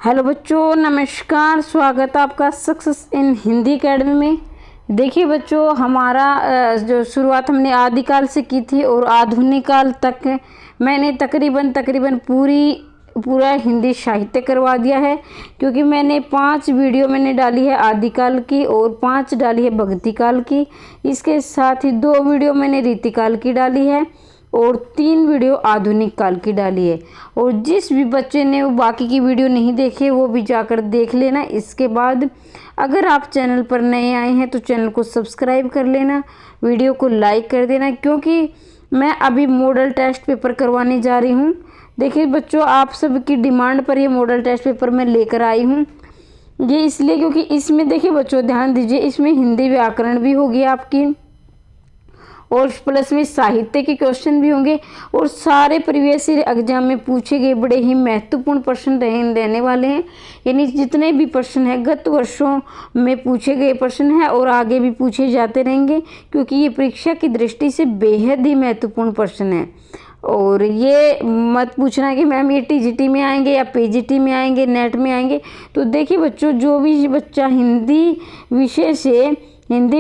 Hello बच्चों, नमस्कार। स्वागत है आपका सक्सेस इन हिंदी एकेडमी में। देखिए बच्चों, हमारा जो शुरुआत हमने आदिकाल से की थी और आधुनिक काल तक मैंने तकरीबन पूरा हिंदी साहित्य करवा दिया है, क्योंकि मैंने 5 वीडियो डाली है आदिकाल की और 5 डाली है भक्ति काल की। इसके साथ ही 2 वीडियो मैंने रीतिकाल की डाली है और 3 वीडियो आधुनिक काल की डाली है। और जिस भी बच्चे ने वो बाकी की वीडियो नहीं देखे वो भी जाकर देख लेना। इसके बाद अगर आप चैनल पर नए आए हैं तो चैनल को सब्सक्राइब कर लेना, वीडियो को लाइक कर देना, क्योंकि मैं अभी मॉडल टेस्ट पेपर करवाने जा रही हूँ। देखिए बच्चों, आप सबकी डिमांड पर ये मॉडल टेस्ट पेपर मैं लेकर आई हूँ। ये इसलिए क्योंकि इसमें देखिए बच्चों, ध्यान दीजिए, इसमें हिंदी व्याकरण भी होगी आपकी और प्लस में साहित्य के क्वेश्चन भी होंगे और सारे प्रीवियस ईयर एग्जाम में पूछे गए बड़े ही महत्वपूर्ण प्रश्न रहने वाले हैं। यानी जितने भी प्रश्न हैं गत वर्षों में पूछे गए प्रश्न हैं और आगे भी पूछे जाते रहेंगे, क्योंकि ये परीक्षा की दृष्टि से बेहद ही महत्वपूर्ण प्रश्न है। और ये मत पूछना कि मैम ये टीजीटी में आएंगे या पीजीटी में आएंगे, नेट में आएंगे। तो देखिए बच्चों, जो भी बच्चा हिंदी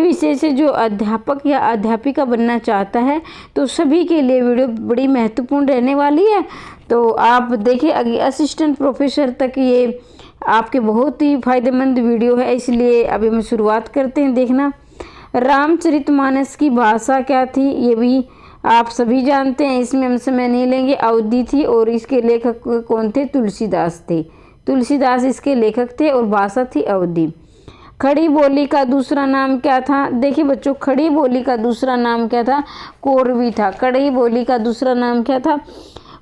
विषय से जो अध्यापक या अध्यापिका बनना चाहता है तो सभी के लिए वीडियो बड़ी महत्वपूर्ण रहने वाली है। तो आप देखिए, असिस्टेंट प्रोफेसर तक ये आपके बहुत ही फायदेमंद वीडियो है। इसलिए अभी हम शुरुआत करते हैं। देखना, रामचरितमानस की भाषा क्या थी ये भी आप सभी जानते हैं, इसमें हम समय नहीं लेंगे। अवधि थी और इसके लेखक कौन थे? तुलसीदास थे। तुलसीदास इसके लेखक थे और भाषा थी अवधि। खड़ी बोली का दूसरा नाम क्या था? देखिए बच्चों, खड़ी बोली का दूसरा नाम क्या था? कोरवी था। खड़ी बोली का दूसरा नाम क्या था?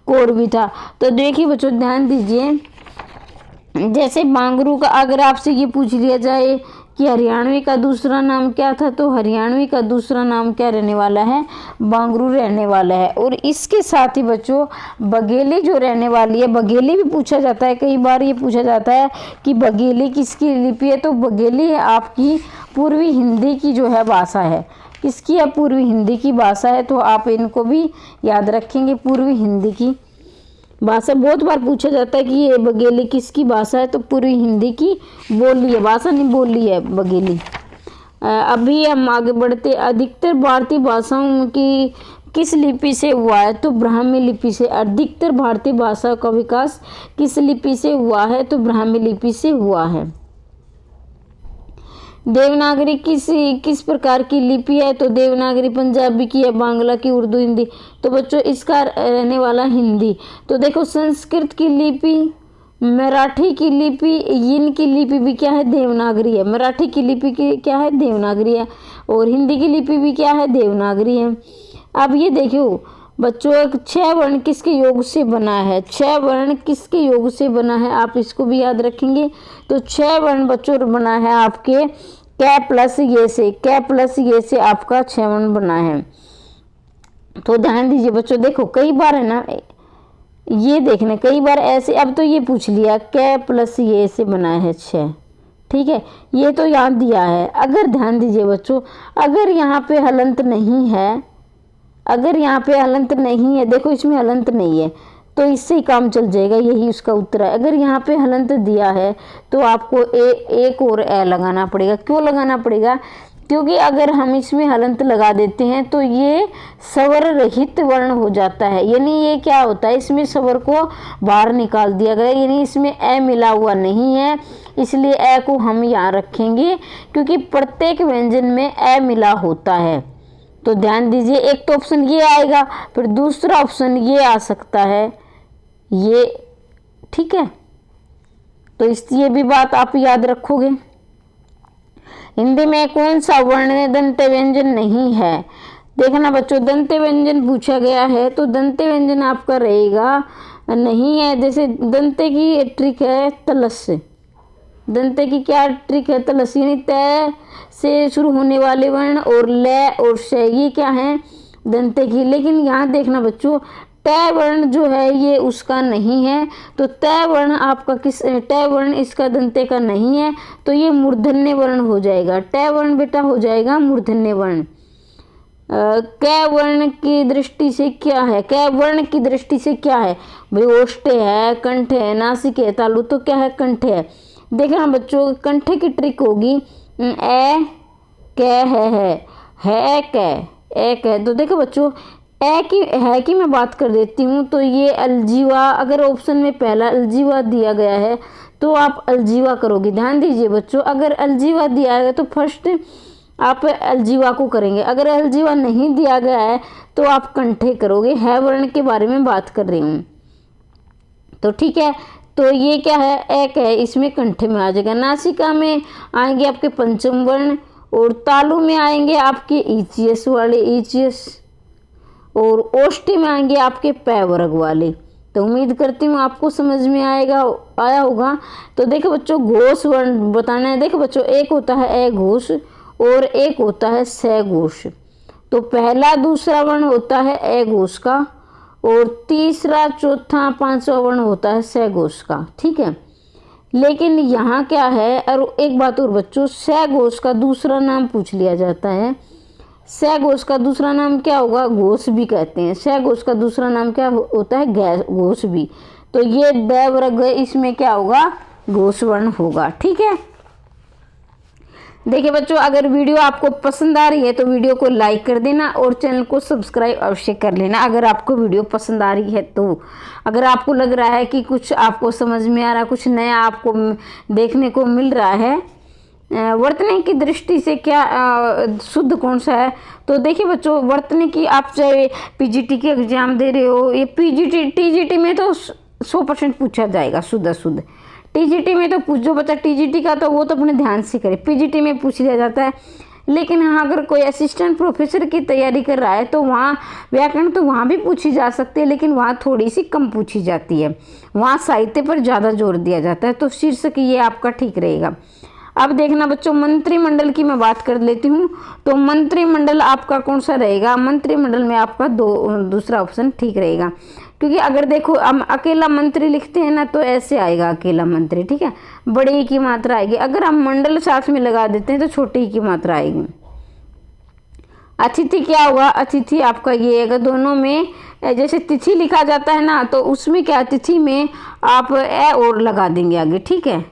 कोरवी था। तो देखिए बच्चों, ध्यान दीजिए, जैसे बांगरू का अगर आपसे ये पूछ लिया जाए कि हरियाणवी का दूसरा नाम क्या था, तो हरियाणवी का दूसरा नाम क्या रहने वाला है? बांगरू रहने वाला है। और इसके साथ ही बच्चों, बघेली जो रहने वाली है, बघेली भी पूछा जाता है। कई बार ये पूछा जाता है कि बघेली किसकी लिपि है, तो बघेली है आपकी पूर्वी हिंदी की जो है भाषा है। किसकी है? पूर्वी हिंदी की भाषा है। तो आप इनको भी याद रखेंगे, पूर्वी हिंदी की भाषा। बहुत बार पूछा जाता है कि ये बघेली किसकी भाषा है, तो पूर्वी हिंदी की बोली है, भाषा नहीं बोली है बघेली। अभी हम आगे बढ़ते। अधिकतर भारतीय भाषाओं की किस लिपि से हुआ है? तो ब्राह्मी लिपि से। अधिकतर भारतीय भाषा का विकास किस लिपि से हुआ है? तो ब्राह्मी लिपि से हुआ है। देवनागरी किस प्रकार की लिपि है? तो देवनागरी पंजाबी की है, बांग्ला की, उर्दू, हिंदी। तो बच्चों इसका रहने वाला हिंदी। तो देखो, संस्कृत की लिपि, मराठी की लिपि, इनकी लिपि भी क्या है? देवनागरी है। मराठी की लिपि की क्या है? देवनागरी है। और हिंदी की लिपि भी क्या है? देवनागरी है। अब ये देखो बच्चों, 6 वर्ण किसके योग से बना है? 6 वर्ण किसके योग से बना है? आप इसको भी याद रखेंगे। तो 6 वर्ण बच्चों बना है आपके कै प्लस ये से। कै प्लस ये से आपका 6 वर्ण बना है। तो ध्यान दीजिए बच्चों, देखो कई बार है ना, ये देखना, कई बार ऐसे, अब तो ये पूछ लिया कै प्लस ये से बना है 6, ठीक है, ये तो याद दिया है। अगर ध्यान दीजिए बच्चों, अगर यहाँ पे हलंत नहीं है, अगर यहाँ पे हलंत नहीं है, देखो इसमें हलंत नहीं है, तो इससे ही काम चल जाएगा, यही उसका उत्तर है। अगर यहाँ पे हलंत दिया है तो आपको एक और ए लगाना पड़ेगा। क्यों लगाना पड़ेगा? क्योंकि अगर हम इसमें हलंत लगा देते हैं तो ये स्वर रहित वर्ण हो जाता है। यानी ये क्या होता है, इसमें स्वर को बाहर निकाल दिया गया, यानी इसमें ए मिला हुआ नहीं है, इसलिए ए को हम यहाँ रखेंगे, क्योंकि प्रत्येक व्यंजन में ए मिला होता है। तो ध्यान दीजिए, एक तो ऑप्शन ये आएगा, फिर दूसरा ऑप्शन ये आ सकता है, ये, ठीक है। तो ये भी बात आप याद रखोगे। हिंदी में कौन सा वर्ण दंत व्यंजन नहीं है? देखना बच्चों, दंत व्यंजन पूछा गया है तो दंत व्यंजन आपका रहेगा नहीं है। जैसे दंते की ट्रिक है तलस से, दंते की क्या ट्रिक है? तलस, यानी तय से शुरू होने वाले वर्ण और ल और श, ये क्या है? दंते की। लेकिन यहाँ देखना बच्चों, तय वर्ण जो है ये उसका नहीं है, तो तय वर्ण आपका तय वर्ण इसका दंते का नहीं है, तो ये मूर्धन्य वर्ण हो जाएगा। तय वर्ण बेटा हो जाएगा मूर्धन्य वर्ण। कै वर्ण की दृष्टि से क्या है, कै वर्ण की दृष्टि से क्या है भाई, ओष्ठ्य है, कंठ है, नासिक है, तालु, तो क्या है, कंठ है। देखना बच्चों, कंठ की ट्रिक होगी ए कै है कै, ए कै। तो देखो बच्चों, ए की है की मैं बात कर देती हूँ, तो ये अलजीवा, अगर ऑप्शन में पहला अलजीवा दिया गया है तो आप अलजीवा करोगे। ध्यान दीजिए बच्चों, अगर अलजीवा दिया है तो फर्स्ट आप अलजीवा को करेंगे, अगर अलजीवा नहीं दिया गया है तो आप कंठे करोगे। है वर्ण के बारे में बात कर रही हूँ, तो ठीक है। तो ये क्या है, एक है, इसमें कंठे में आ जाएगा। नासिका में आएंगे आपके पंचम वर्ण, और तालु में आएंगे आपके ईचीएस वाले ईचीएस, और ओष्ठी में आएंगे आपके पै वर्ग वाले। तो उम्मीद करती हूँ आपको समझ में आया होगा। तो देखो बच्चों, घोष वर्ण बताना है। देखो बच्चों, एक होता है ए घोष और एक होता है स घोष। तो पहला दूसरा वर्ण होता है ए घोष का, और तीसरा चौथा पांचवा वर्ण होता है स घोष का, ठीक है। लेकिन यहाँ क्या है, और एक बात और बच्चों, स घोष का दूसरा नाम पूछ लिया जाता है। स घोष का दूसरा नाम क्या होगा, घोष भी कहते हैं। स घोष का दूसरा नाम क्या होता है, घोष भी। तो ये द वर्ग है, इसमें क्या होगा, घोष वर्ण होगा, ठीक है। देखिए बच्चों, अगर वीडियो आपको पसंद आ रही है तो वीडियो को लाइक कर देना और चैनल को सब्सक्राइब अवश्य कर लेना, अगर आपको वीडियो पसंद आ रही है तो। अगर आपको लग रहा है कि कुछ आपको समझ में आ रहा, कुछ नया आपको देखने को मिल रहा है, वर्तनी की दृष्टि से क्या शुद्ध कौन सा है, तो देखिए बच्चों, वर्तनी की आप चाहे पीजीटी के एग्जाम दे रहे हो, ये पीजीटी टीजीटी में तो 100% पूछा जाएगा शुद्ध। टीजीटी में तो पूछ, जो बच्चा टीजीटी का तो वो तो अपने ध्यान से करे, पीजीटी में पूछ लिया जाता है। लेकिन हाँ, अगर कोई असिस्टेंट प्रोफेसर की तैयारी कर रहा है तो वहाँ व्याकरण तो वहाँ भी पूछी जा सकती है, लेकिन वहाँ थोड़ी सी कम पूछी जाती है, वहाँ साहित्य पर ज़्यादा जोर दिया जाता है। तो शीर्षक ये आपका ठीक रहेगा। अब देखना बच्चों, मंत्रिमंडल की मैं बात कर लेती हूँ। तो मंत्रिमंडल आपका कौन सा रहेगा, मंत्रिमंडल में आपका दूसरा ऑप्शन ठीक रहेगा, क्योंकि अगर देखो हम अकेला मंत्री लिखते हैं ना तो ऐसे आएगा अकेला मंत्री, ठीक है, बड़े की मात्रा आएगी। अगर हम मंडल साथ में लगा देते हैं तो छोटे की मात्रा आएगी। अतिथि क्या होगा, अतिथि आपका ये अगर दोनों में जैसे तिथि लिखा जाता है ना, तो उसमें क्या, तिथि में आप ए और लगा देंगे आगे, ठीक है।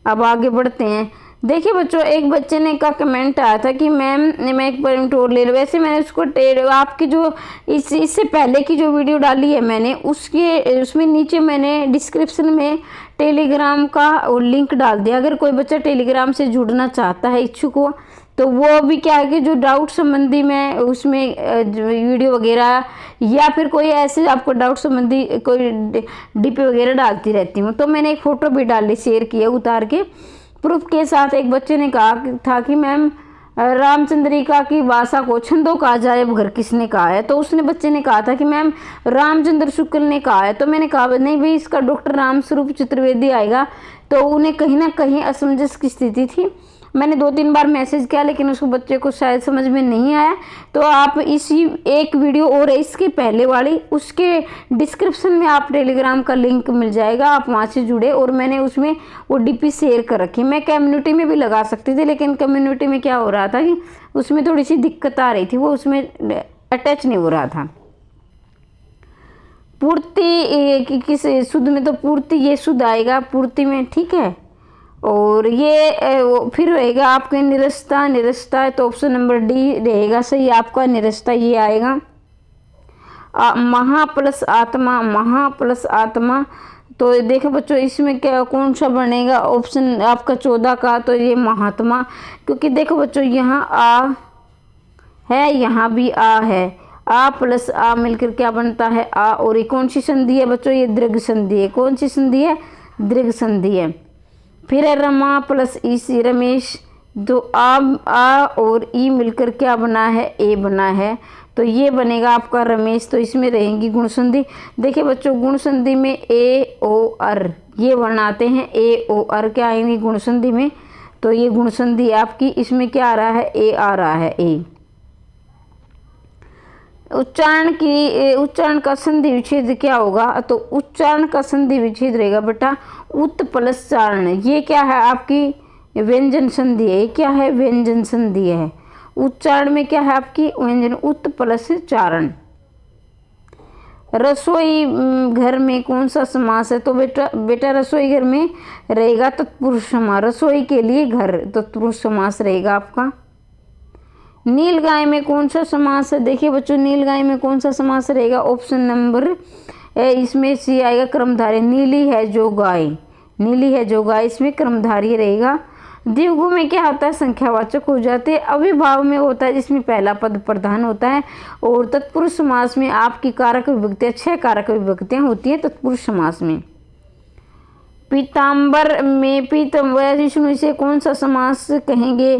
अब आगे बढ़ते हैं। देखिए बच्चों, एक बच्चे ने का कमेंट आया था कि मैम मैं एक पॉइंट और ले लूँ। वैसे मैंने उसको आपकी जो इससे पहले की जो वीडियो डाली है मैंने, उसमें नीचे मैंने डिस्क्रिप्शन में टेलीग्राम का लिंक डाल दिया। अगर कोई बच्चा टेलीग्राम से जुड़ना चाहता है, इच्छुक हो, तो वो भी क्या है कि जो डाउट संबंधी मैं उसमें वीडियो वगैरह या फिर कोई ऐसे आपको डाउट संबंधी कोई डीपी वगैरह डालती रहती हूँ। तो मैंने एक फ़ोटो भी डाली, शेयर किया उतार के प्रूफ के साथ। एक बच्चे ने कहा था कि मैम रामचंद्रिका की भाषा को छंदों कहा जाए, घर किसने कहा है, तो उसने बच्चे ने कहा था कि मैम रामचंद्र शुक्ल ने कहा है। तो मैंने कहा नहीं भाई, इसका डॉक्टर रामस्वरूप चतुर्वेदी आएगा। तो उन्हें कहीं ना कहीं असमंजस की स्थिति थी। मैंने 2-3 बार मैसेज किया, लेकिन उसको बच्चे को शायद समझ में नहीं आया। तो आप इसी एक वीडियो और इसके पहले वाली, उसके डिस्क्रिप्शन में आप टेलीग्राम का लिंक मिल जाएगा, आप वहाँ से जुड़े। और मैंने उसमें वो डीपी शेयर कर रखी। मैं कम्युनिटी में भी लगा सकती थी, लेकिन कम्युनिटी में क्या हो रहा था कि उसमें थोड़ी सी दिक्कत आ रही थी, वो उसमें अटैच नहीं हो रहा था। पूर्ति किस शुद्ध में, तो पूर्ति ये शुद्ध आएगा पूर्ति में, ठीक है। और ये फिर रहेगा आपके निरस्ता है, तो ऑप्शन नंबर डी रहेगा सही आपका, निरस्ता ये आएगा। महा प्लस आत्मा, तो देखो बच्चों, इसमें क्या कौन सा बनेगा ऑप्शन आपका 14 का, तो ये महात्मा। क्योंकि देखो बच्चों, यहाँ आ है, यहाँ भी आ है, आ प्लस आ मिलकर क्या बनता है, आ। और ये कौन सी संधि है बच्चों, ये दीर्घ संधि है। कौन सी संधि है, दीर्घ संधि है। फिर है रमा प्लस ई, रमेश। तो आ और ई मिलकर क्या बना है, ए बना है। तो ये बनेगा आपका रमेश। तो इसमें रहेंगी गुण संधि। देखिए बच्चों, गुण संधि में ए ओ अर ये वर्ण आते हैं, ए ओ अर क्या आएंगे गुण संधि में। तो ये गुण संधि आपकी, इसमें क्या आ रहा है, ए आ रहा है, ए। उच्चारण का संधि विच्छेद क्या होगा, तो उच्चारण का संधि विच्छेद रहेगा बेटा उत प्लस चारण। ये क्या है आपकी व्यंजन संधि है, क्या है व्यंजन संधि है। उच्चारण में क्या है आपकी व्यंजन उत् प्लस चारण। रसोई घर में कौन सा समास है? तो बेटा रसोई घर में रहेगा तत्पुरुष समास, रसोई के लिए घर तत्पुरुष समास रहेगा आपका। नील गाय में कौन सा समास है? देखिए बच्चों नील गाय में कौन सा समास रहेगा? ऑप्शन नंबर इसमें सी आएगा कर्मधारय। नीली है जो गाय, नीली है जो गाय इसमें कर्मधारय रहेगा। द्विगु में क्या होता है? संख्यावाचक हो जाते हैं। अविभाव में होता है जिसमें पहला पद प्रधान होता है। और तत्पुरुष समास में आपकी कारक विभक्तियां 6 कारक विभक्तियां होती हैं तत्पुरुष समास में। पीताम्बर में पीताम्बर विष्णु से कौन सा समास कहेंगे?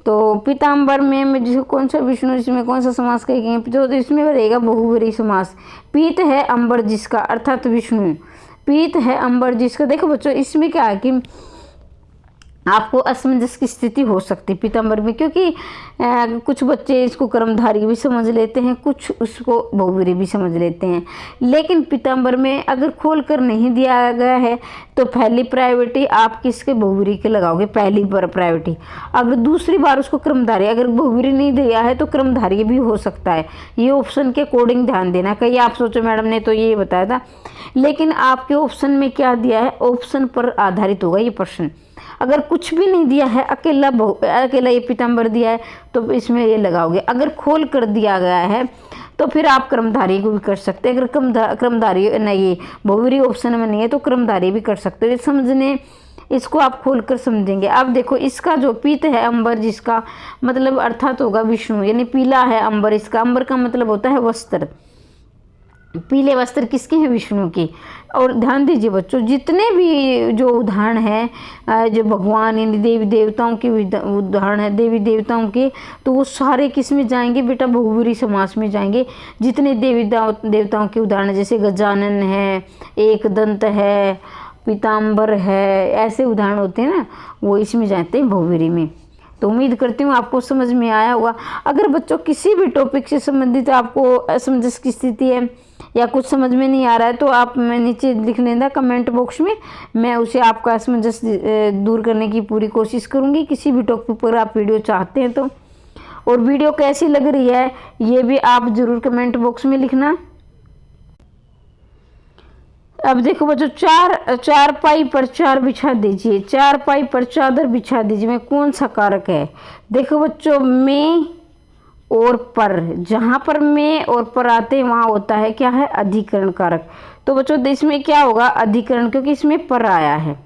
तो पीताम्बर में जिसको कौन सा विष्णु इसमें कौन सा समास कहेंगे? तो इसमें रहेगा बहुव्रीहि समास। पीत है अंबर जिसका अर्थात विष्णु, पीत है अंबर जिसका। देखो बच्चों इसमें क्या है कि आपको असमंजस की स्थिति हो सकती है पीताम्बर में, क्योंकि कुछ बच्चे इसको कर्मधारय भी समझ लेते हैं, कुछ उसको बहुव्रीहि भी समझ लेते हैं। लेकिन पीताम्बर में अगर खोल कर नहीं दिया गया है तो पहली प्रायोरिटी आप किसके बहुव्रीहि के लगाओगे? पहली बार प्रायोरिटी। अगर दूसरी बार उसको कर्मधारय, अगर बहुव्रीहि नहीं दिया है तो कर्मधारय भी हो सकता है। ये ऑप्शन के अकॉर्डिंग ध्यान देना। कहीं आप सोचो मैडम ने तो ये बताया था, लेकिन आपके ऑप्शन में क्या दिया है? ऑप्शन पर आधारित होगा ये प्रश्न। अगर कुछ भी नहीं दिया है, अकेला ये पीताम्बर दिया है तो इसमें ये लगाओगे। अगर खोल कर दिया गया है तो फिर आप कर्मधारय को भी कर सकते हैं। अगर कर्मधारय नहीं बहुव्रीहि ऑप्शन में नहीं है तो कर्मधारय भी कर सकते हो। समझने इसको आप खोल कर समझेंगे। अब देखो इसका जो पीत है अंबर जिसका मतलब अर्थात होगा विष्णु, यानी पीला है अंबर इसका। अंबर का मतलब होता है वस्त्र, पीले वस्त्र किसके हैं? विष्णु के। और ध्यान दीजिए बच्चों जितने भी जो उदाहरण है जो भगवान यानी देवी देवताओं के उदाहरण है देवी देवताओं के, तो वो सारे किस में जाएंगे बेटा? बहुव्रीहि समास में जाएंगे। जितने देवी देवताओं के उदाहरण जैसे गजानन है, एक दंत है, पीताम्बर है, ऐसे उदाहरण होते हैं ना, वो इसमें जाते हैं बहुव्रीहि में। तो उम्मीद करती हूँ आपको समझ में आया होगा। अगर बच्चों किसी भी टॉपिक से संबंधित आपको असमंजस की स्थिति है या कुछ समझ में नहीं आ रहा है तो आप मैं नीचे लिख लेना कमेंट बॉक्स में, मैं उसे आपका असमंजस दूर करने की पूरी कोशिश करूँगी। किसी भी टॉपिक पर आप वीडियो चाहते हैं तो, और वीडियो कैसी लग रही है ये भी आप ज़रूर कमेंट बॉक्स में लिखना। अब देखो बच्चों चारपाई पर चार बिछा दीजिए, चारपाई पर चादर बिछा दीजिए में कौन सा कारक है? देखो बच्चों में और पर, जहाँ पर में और पर आते हैं वहाँ होता है क्या है? अधिकरण कारक। तो बच्चों इसमें क्या होगा? अधिकरण, क्योंकि इसमें पर आया है।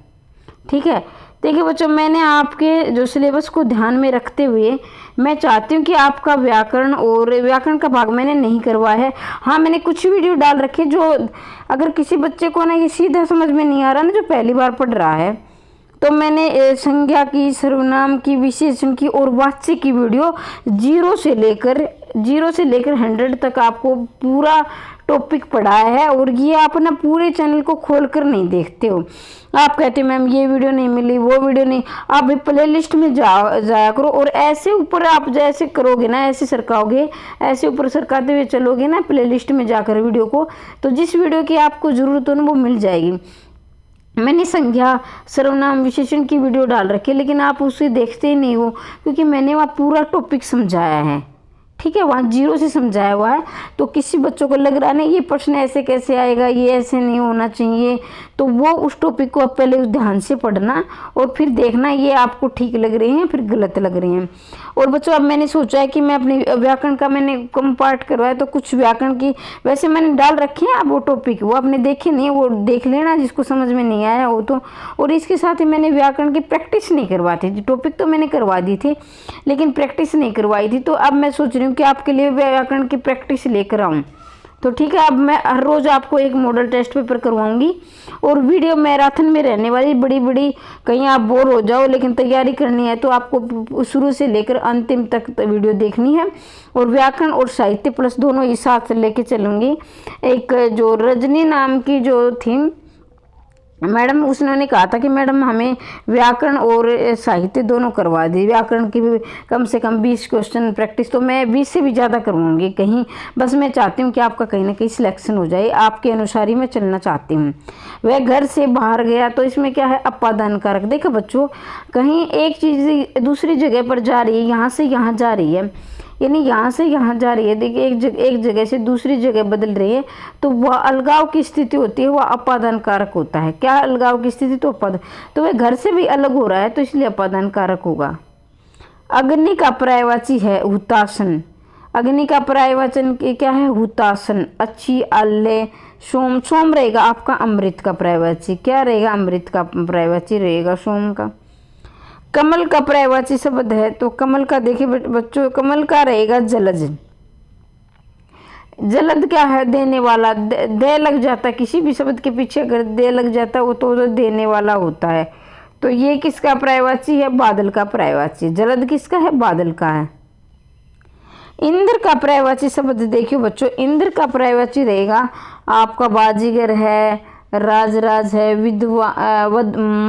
ठीक है, देखिए बच्चों मैंने आपके जो सिलेबस को ध्यान में रखते हुए मैं चाहती हूँ कि आपका व्याकरण और व्याकरण का भाग मैंने नहीं करवाया है। हाँ मैंने कुछ वीडियो डाल रखे जो अगर किसी बच्चे को ना ये सीधा समझ में नहीं आ रहा ना, जो पहली बार पढ़ रहा है, तो मैंने संज्ञा की, सर्वनाम की, विशेषण की और वाच्य की वीडियो 0 से लेकर 100 तक आपको पूरा टॉपिक पढ़ाया है। और ये आप ना पूरे चैनल को खोलकर नहीं देखते हो। आप कहते हो मैम ये वीडियो नहीं मिली, वो वीडियो नहीं, आप भी प्ले लिस्ट में जाया करो। और ऐसे ऊपर आप जैसे करोगे ना, ऐसे सरकाओगे, ऐसे ऊपर सरकाते हुए चलोगे ना प्ले लिस्ट में जाकर वीडियो को, तो जिस वीडियो की आपको ज़रूरत हो ना वो मिल जाएगी। मैंने संज्ञा, सर्वनाम, विशेषण की वीडियो डाल रखी है, लेकिन आप उसे देखते ही नहीं हो क्योंकि मैंने वहाँ पूरा टॉपिक समझाया है। ठीक है, वहाँ 0 से समझाया हुआ है। तो किसी बच्चों को लग रहा है ना ये प्रश्न ऐसे कैसे आएगा, ये ऐसे नहीं होना चाहिए, तो वो उस टॉपिक को आप पहले ध्यान से पढ़ना और फिर देखना ये आपको ठीक लग रहे हैं फिर गलत लग रहे हैं। और बच्चों अब मैंने सोचा है कि मैं अपने व्याकरण का मैंने कम पार्ट करवाया, तो कुछ व्याकरण की वैसे मैंने डाल रखे हैं। अब वो टॉपिक वो आपने देखे नहीं, वो देख लेना जिसको समझ में नहीं आया हो तो। और इसके साथ ही मैंने व्याकरण की प्रैक्टिस नहीं करवाती थी, टॉपिक तो मैंने करवा दी थी लेकिन प्रैक्टिस नहीं करवाई थी। तो अब मैं सोच रही हूँ कि आपके लिए व्याकरण की प्रैक्टिस लेकर आऊँ। तो ठीक है, अब मैं हर रोज़ आपको एक मॉडल टेस्ट पेपर करवाऊंगी और वीडियो मैराथन में रहने वाली बड़ी कहीं आप बोर हो जाओ लेकिन तैयारी करनी है तो आपको शुरू से लेकर अंतिम तक वीडियो देखनी है। और व्याकरण और साहित्य प्लस दोनों ही साथ लेके चलूँगी। एक जो रजनी नाम की जो थी मैडम उन्होंने कहा था कि मैडम हमें व्याकरण और साहित्य दोनों करवा दी, व्याकरण की भी कम से कम 20 क्वेश्चन प्रैक्टिस, तो मैं 20 से भी ज़्यादा करवाऊंगी कहीं, बस मैं चाहती हूँ कि आपका कहीं ना कहीं सिलेक्शन हो जाए, आपके अनुसार ही मैं चलना चाहती हूँ। वह घर से बाहर गया, तो इसमें क्या है, अपादान कारक। देखो बच्चों, कहीं एक चीज़ दूसरी जगह पर जा रही है, यहाँ से यहाँ जा रही है, यानी यहाँ से यहाँ जा रही है, देखिए एक जगह से दूसरी जगह बदल रही है, तो वह अलगाव की स्थिति होती है, वह अपादान कारक होता है। क्या अलगाव की स्थिति, तो अपादान, तो वह घर से भी अलग हो रहा है, तो इसलिए अपादान कारक होगा। अग्नि का पर्यायवाची है हुतासन। अग्नि का पर्यायवाचन क्या है, हुतासन। अच्छी, आल्य, सोम। सोम रहेगा आपका अमृत का पर्यायवाची, क्या रहेगा, अमृत का पर्यायवाची रहेगा सोम का। कमल का पर्यायवाची शब्द है, तो कमल का देखिए बच्चों, कमल का रहेगा जलज। जलद क्या है, देने वाला। दे लग जाता है किसी भी शब्द के पीछे, अगर दे लग जाता है वो तो देने वाला होता है। तो ये किसका पर्यायवाची है, बादल का पर्यायवाची। जलद किसका है, बादल का है। इंद्र का पर्यायवाची शब्द देखियो बच्चों, इंद्र का पर्यायवाची रहेगा आपका बाजीगर है, राजराज है, विधवा,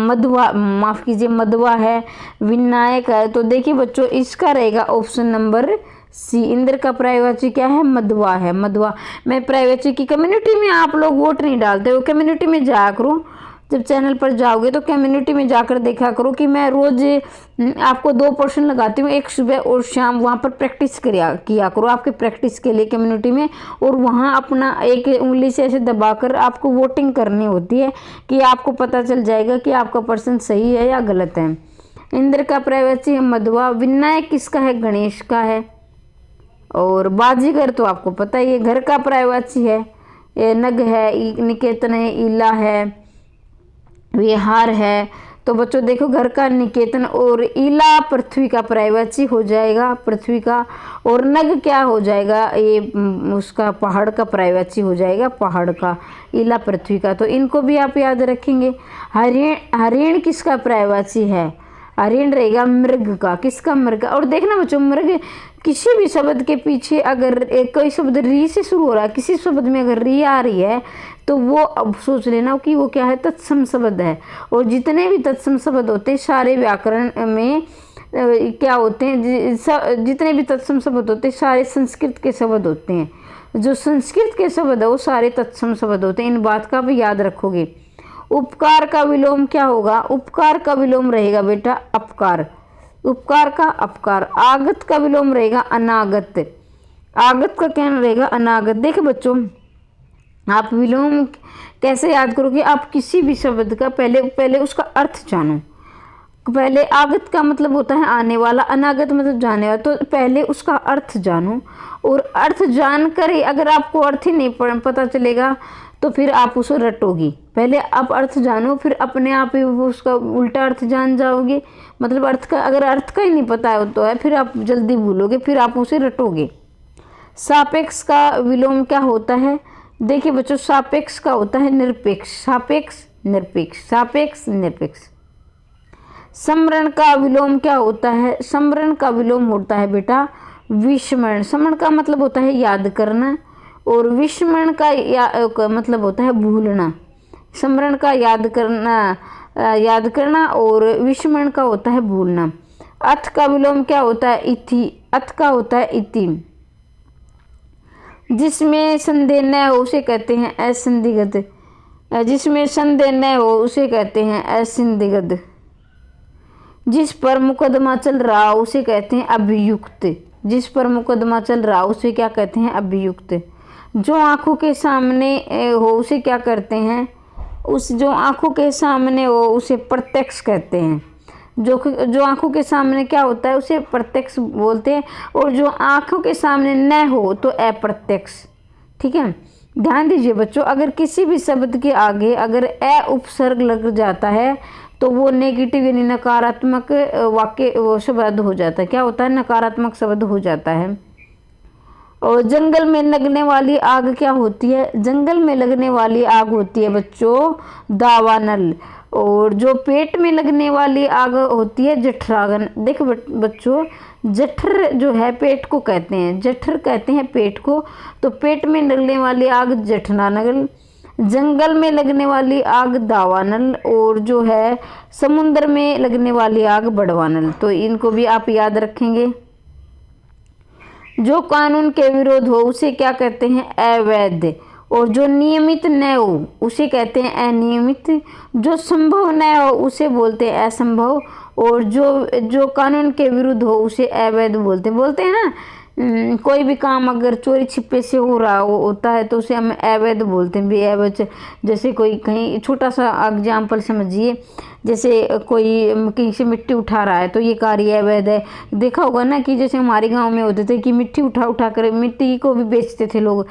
मधुआ, माफ कीजिए मधुआ है, विनायक है। तो देखिए बच्चों, इसका रहेगा ऑप्शन नंबर सी। इंद्र का पर्यायवाची क्या है, मधुआ है। मधुआ। मैं पर्यायवाची की कम्युनिटी में आप लोग वोट नहीं डालते, वो कम्युनिटी में जाया करो, जब चैनल पर जाओगे तो कम्युनिटी में जाकर देखा करो कि मैं रोज आपको 2 पोर्शन लगाती हूँ, एक सुबह और शाम, वहाँ पर प्रैक्टिस किया करो आपके प्रैक्टिस के लिए कम्युनिटी में, और वहाँ अपना एक उंगली से ऐसे दबाकर आपको वोटिंग करनी होती है कि आपको पता चल जाएगा कि आपका पर्सन सही है या गलत है। इंद्र का पर्यायवाची है मधुआ। विनायक किसका है, गणेश का है। और बाजीगर तो आपको पता ही है, घर का पर्यायवाची है। ये नग है, निकेतन है, ईला है, विहार है। तो बच्चों देखो, घर का निकेतन और ईला पृथ्वी का पर्यायवाची हो जाएगा, पृथ्वी का। और नग क्या हो जाएगा, ये उसका पहाड़ का पर्यायवाची हो जाएगा, पहाड़ का। ईला पृथ्वी का, तो इनको भी आप याद रखेंगे। हरिण किसका पर्यायवाची है, हरिण रहेगा मृग का। किसका, मृग। और देखना बच्चों, मृग किसी भी शब्द के पीछे अगर कोई शब्द री से शुरू हो रहा है, किसी शब्द में अगर री आ रही है, तो वो अब सोच लेना कि वो क्या है, तत्सम शब्द है। और जितने भी तत्सम शब्द होते हैं सारे व्याकरण में क्या होते हैं, जितने भी तत्सम शब्द होते हैं सारे संस्कृत के शब्द होते हैं। जो संस्कृत के शब्द है वो सारे तत्सम शब्द होते हैं, इन बात का भी याद रखोगे। उपकार का विलोम क्या होगा, उपकार का विलोम रहेगा बेटा अपकार। उपकार का अपकार। आगत का विलोम रहेगा अनागत। आगत का क्या रहेगा, अनागत। देखो बच्चों, आप विलोम कैसे याद करोगे, आप किसी भी शब्द का पहले उसका अर्थ जानो। पहले आगत का मतलब होता है आने वाला, अनागत मतलब जाने वाला, तो पहले उसका अर्थ जानो। और अर्थ जानकर ही, अगर आपको अर्थ ही नहीं पता चलेगा तो फिर आप उसे रटोगी। पहले आप अर्थ जानो, फिर अपने आप ही उसका उल्टा अर्थ जान जाओगे। मतलब अर्थ का, अगर अर्थ का ही नहीं पता है तो है, फिर आप जल्दी भूलोगे, फिर आप उसे रटोगे। सापेक्ष का विलोम क्या होता है, देखिए बच्चों, सापेक्ष का होता है निरपेक्ष। सापेक्ष, निरपेक्ष, सापेक्ष, निरपेक्ष। समरण का विलोम क्या होता है, समरण का विलोम होता है बेटा विस्मरण। समरण का मतलब होता है याद करना, और विस्मरण का मतलब होता है भूलना। समरण का याद करना और विस्मरण का होता है भूलना। अथ का विलोम क्या होता है, इति। अथ का होता है इति। जिसमें संदेह न हो उसे कहते हैं असंदिग्ध। जिसमें संदेह न हो उसे कहते हैं असंदिग्ध। जिस पर मुकदमा चल रहा हो उसे कहते हैं अभियुक्त। जिस पर मुकदमा चल रहा हो उसे क्या कहते हैं, अभियुक्त। जो आंखों के सामने हो उसे क्या करते हैं, जो आंखों के सामने हो उसे प्रत्यक्ष कहते हैं। जो आंखों के सामने क्या होता है उसे प्रत्यक्ष बोलते हैं, और जो आंखों के सामने न हो तो अप्रत्यक्ष। ठीक है, ध्यान दीजिए बच्चों, अगर किसी भी शब्द के आगे अगर अ उपसर्ग लग जाता है तो वो नेगेटिव यानी नकारात्मक वाक्य वो शब्द हो जाता है। क्या होता है, नकारात्मक शब्द हो जाता है। और जंगल में लगने वाली आग क्या होती है, जंगल में लगने वाली आग होती है बच्चों दावानल। और जो पेट में लगने वाली आग होती है जठरागन। देखो बच्चों, जठर जो है पेट को कहते हैं, जठर कहते हैं पेट को, तो पेट में लगने वाली आग जठरानल। जंगल में लगने वाली आग दावानल, और जो है समुद्र में लगने वाली आग बड़वानल। तो इनको भी आप याद रखेंगे। जो कानून के विरोध हो उसे क्या कहते हैं? अवैध। और जो नियमित न हो उसे कहते हैं अनियमित। जो संभव न हो उसे बोलते हैं असंभव। और जो कानून के विरुद्ध हो उसे अवैध बोलते हैं ना। कोई भी काम अगर चोरी छिपे से हो रहा होता है तो उसे हम अवैध बोलते हैं, बेअवैध। जैसे कोई कहीं, छोटा सा एग्जाम्पल समझिए, जैसे कोई कहीं से मिट्टी उठा रहा है तो ये कार्य अवैध है। देखा होगा ना कि जैसे हमारे गांव में होते थे कि मिट्टी उठा कर मिट्टी को भी बेचते थे लोग।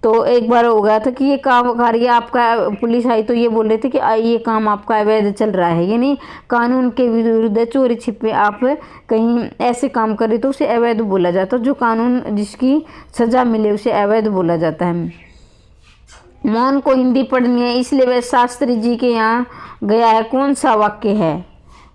तो एक बार हो गया था कि ये काम कार्य आपका, पुलिस आई तो ये बोल रहे थे कि ये काम आपका अवैध चल रहा है, यानी कानून के विरुद्ध चोरी छिपे आप कहीं ऐसे काम करें तो उसे अवैध बोला जाता है। जो कानून जिसकी सजा मिले उसे अवैध बोला जाता है। मोहन को हिंदी पढ़नी है इसलिए वह शास्त्री जी के यहाँ गया है। कौन सा वाक्य है?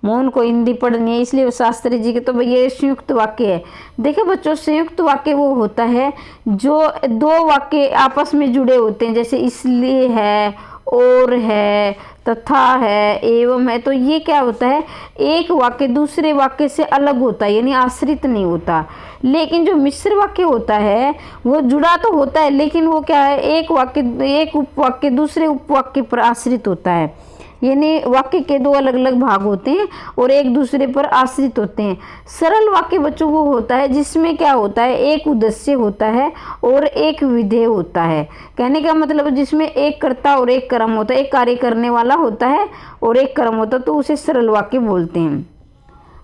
मोहन को हिंदी पढ़नी है इसलिए वो शास्त्री जी के, तो भैया ये संयुक्त वाक्य है। देखिए बच्चों, संयुक्त वाक्य वो होता है जो दो वाक्य आपस में जुड़े होते हैं, जैसे इसलिए है, और है, तथा है, एवं है। तो ये क्या होता है? एक वाक्य दूसरे वाक्य से अलग होता है, यानी आश्रित नहीं होता। लेकिन जो मिश्र वाक्य होता है वो जुड़ा तो होता है, लेकिन वो क्या है? एक उपवाक्य दूसरे उपवाक्य पर आश्रित होता है, यानी वाक्य के दो अलग अलग भाग होते हैं और एक दूसरे पर आश्रित होते हैं। सरल वाक्य बच्चों वो होता है जिसमें क्या होता है? एक उद्देश्य होता है और एक विधेय होता है। कहने का मतलब जिसमें एक कर्ता और एक कर्म होता है, एक कार्य करने वाला होता है और एक कर्म होता है, तो उसे सरल वाक्य बोलते हैं।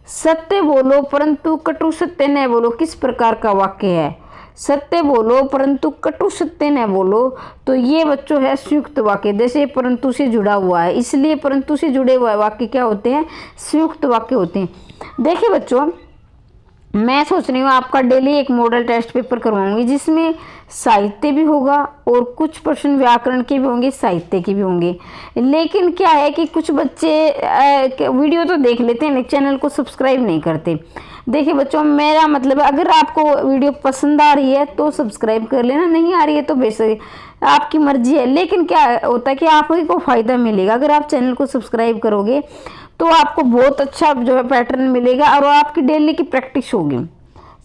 सत्य बोलो परंतु कटु सत्य न बोलो किस प्रकार का वाक्य है? सत्य बोलो परंतु कटु सत्य न बोलो, तो ये बच्चों है संयुक्त वाक्य। जैसे परंतु से जुड़ा हुआ है, इसलिए परंतु से जुड़े हुए वाक्य क्या होते हैं? संयुक्त वाक्य होते हैं। देखिए बच्चों, मैं सोच रही हूँ आपका डेली एक मॉडल टेस्ट पेपर करवाऊंगी जिसमें साहित्य भी होगा और कुछ प्रश्न व्याकरण के भी होंगे, साहित्य के भी होंगे। लेकिन क्या है कि कुछ बच्चे वीडियो तो देख लेते हैं, चैनल को सब्सक्राइब नहीं करते। देखिए बच्चों, मेरा मतलब है अगर आपको वीडियो पसंद आ रही है तो सब्सक्राइब कर लेना, नहीं आ रही है तो बेशक आपकी मर्जी है। लेकिन क्या होता है कि आपको को फ़ायदा मिलेगा अगर आप चैनल को सब्सक्राइब करोगे, तो आपको बहुत अच्छा जो है पैटर्न मिलेगा और आपकी डेली की प्रैक्टिस होगी।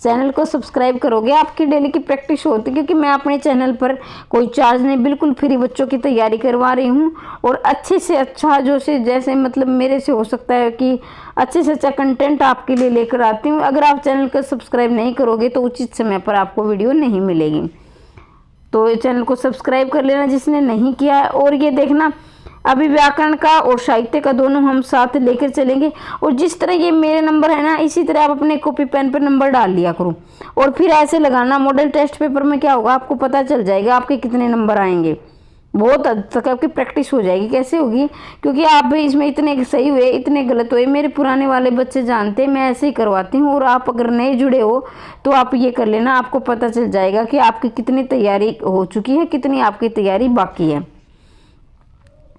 चैनल को सब्सक्राइब करोगे, आपकी डेली की प्रैक्टिस होती है, क्योंकि मैं अपने चैनल पर कोई चार्ज नहीं, बिल्कुल फ्री बच्चों की तैयारी करवा रही हूँ। और अच्छे से अच्छा जैसे मतलब मेरे से हो सकता है कि अच्छे से अच्छा कंटेंट आपके लिए लेकर आती हूँ। अगर आप चैनल को सब्सक्राइब नहीं करोगे तो उचित समय पर आपको वीडियो नहीं मिलेगी। तो चैनल को सब्सक्राइब कर लेना जिसने नहीं किया है। और ये देखना, अभी व्याकरण का और साहित्य का दोनों हम साथ लेकर चलेंगे। और जिस तरह ये मेरे नंबर है ना, इसी तरह आप अपने कॉपी पेन पर नंबर डाल लिया करो और फिर ऐसे लगाना। मॉडल टेस्ट पेपर में क्या होगा, आपको पता चल जाएगा आपके कितने नंबर आएंगे। बहुत हद तक आपकी प्रैक्टिस हो जाएगी। कैसे होगी? क्योंकि आप भी इसमें इतने सही हुए, इतने गलत हुए, मेरे पुराने वाले बच्चे जानते हैं, मैं ऐसे ही करवाती हूँ। और आप अगर नए जुड़े हो तो आप ये कर लेना, आपको पता चल जाएगा कि आपकी कितनी तैयारी हो चुकी है, कितनी आपकी तैयारी बाकी है।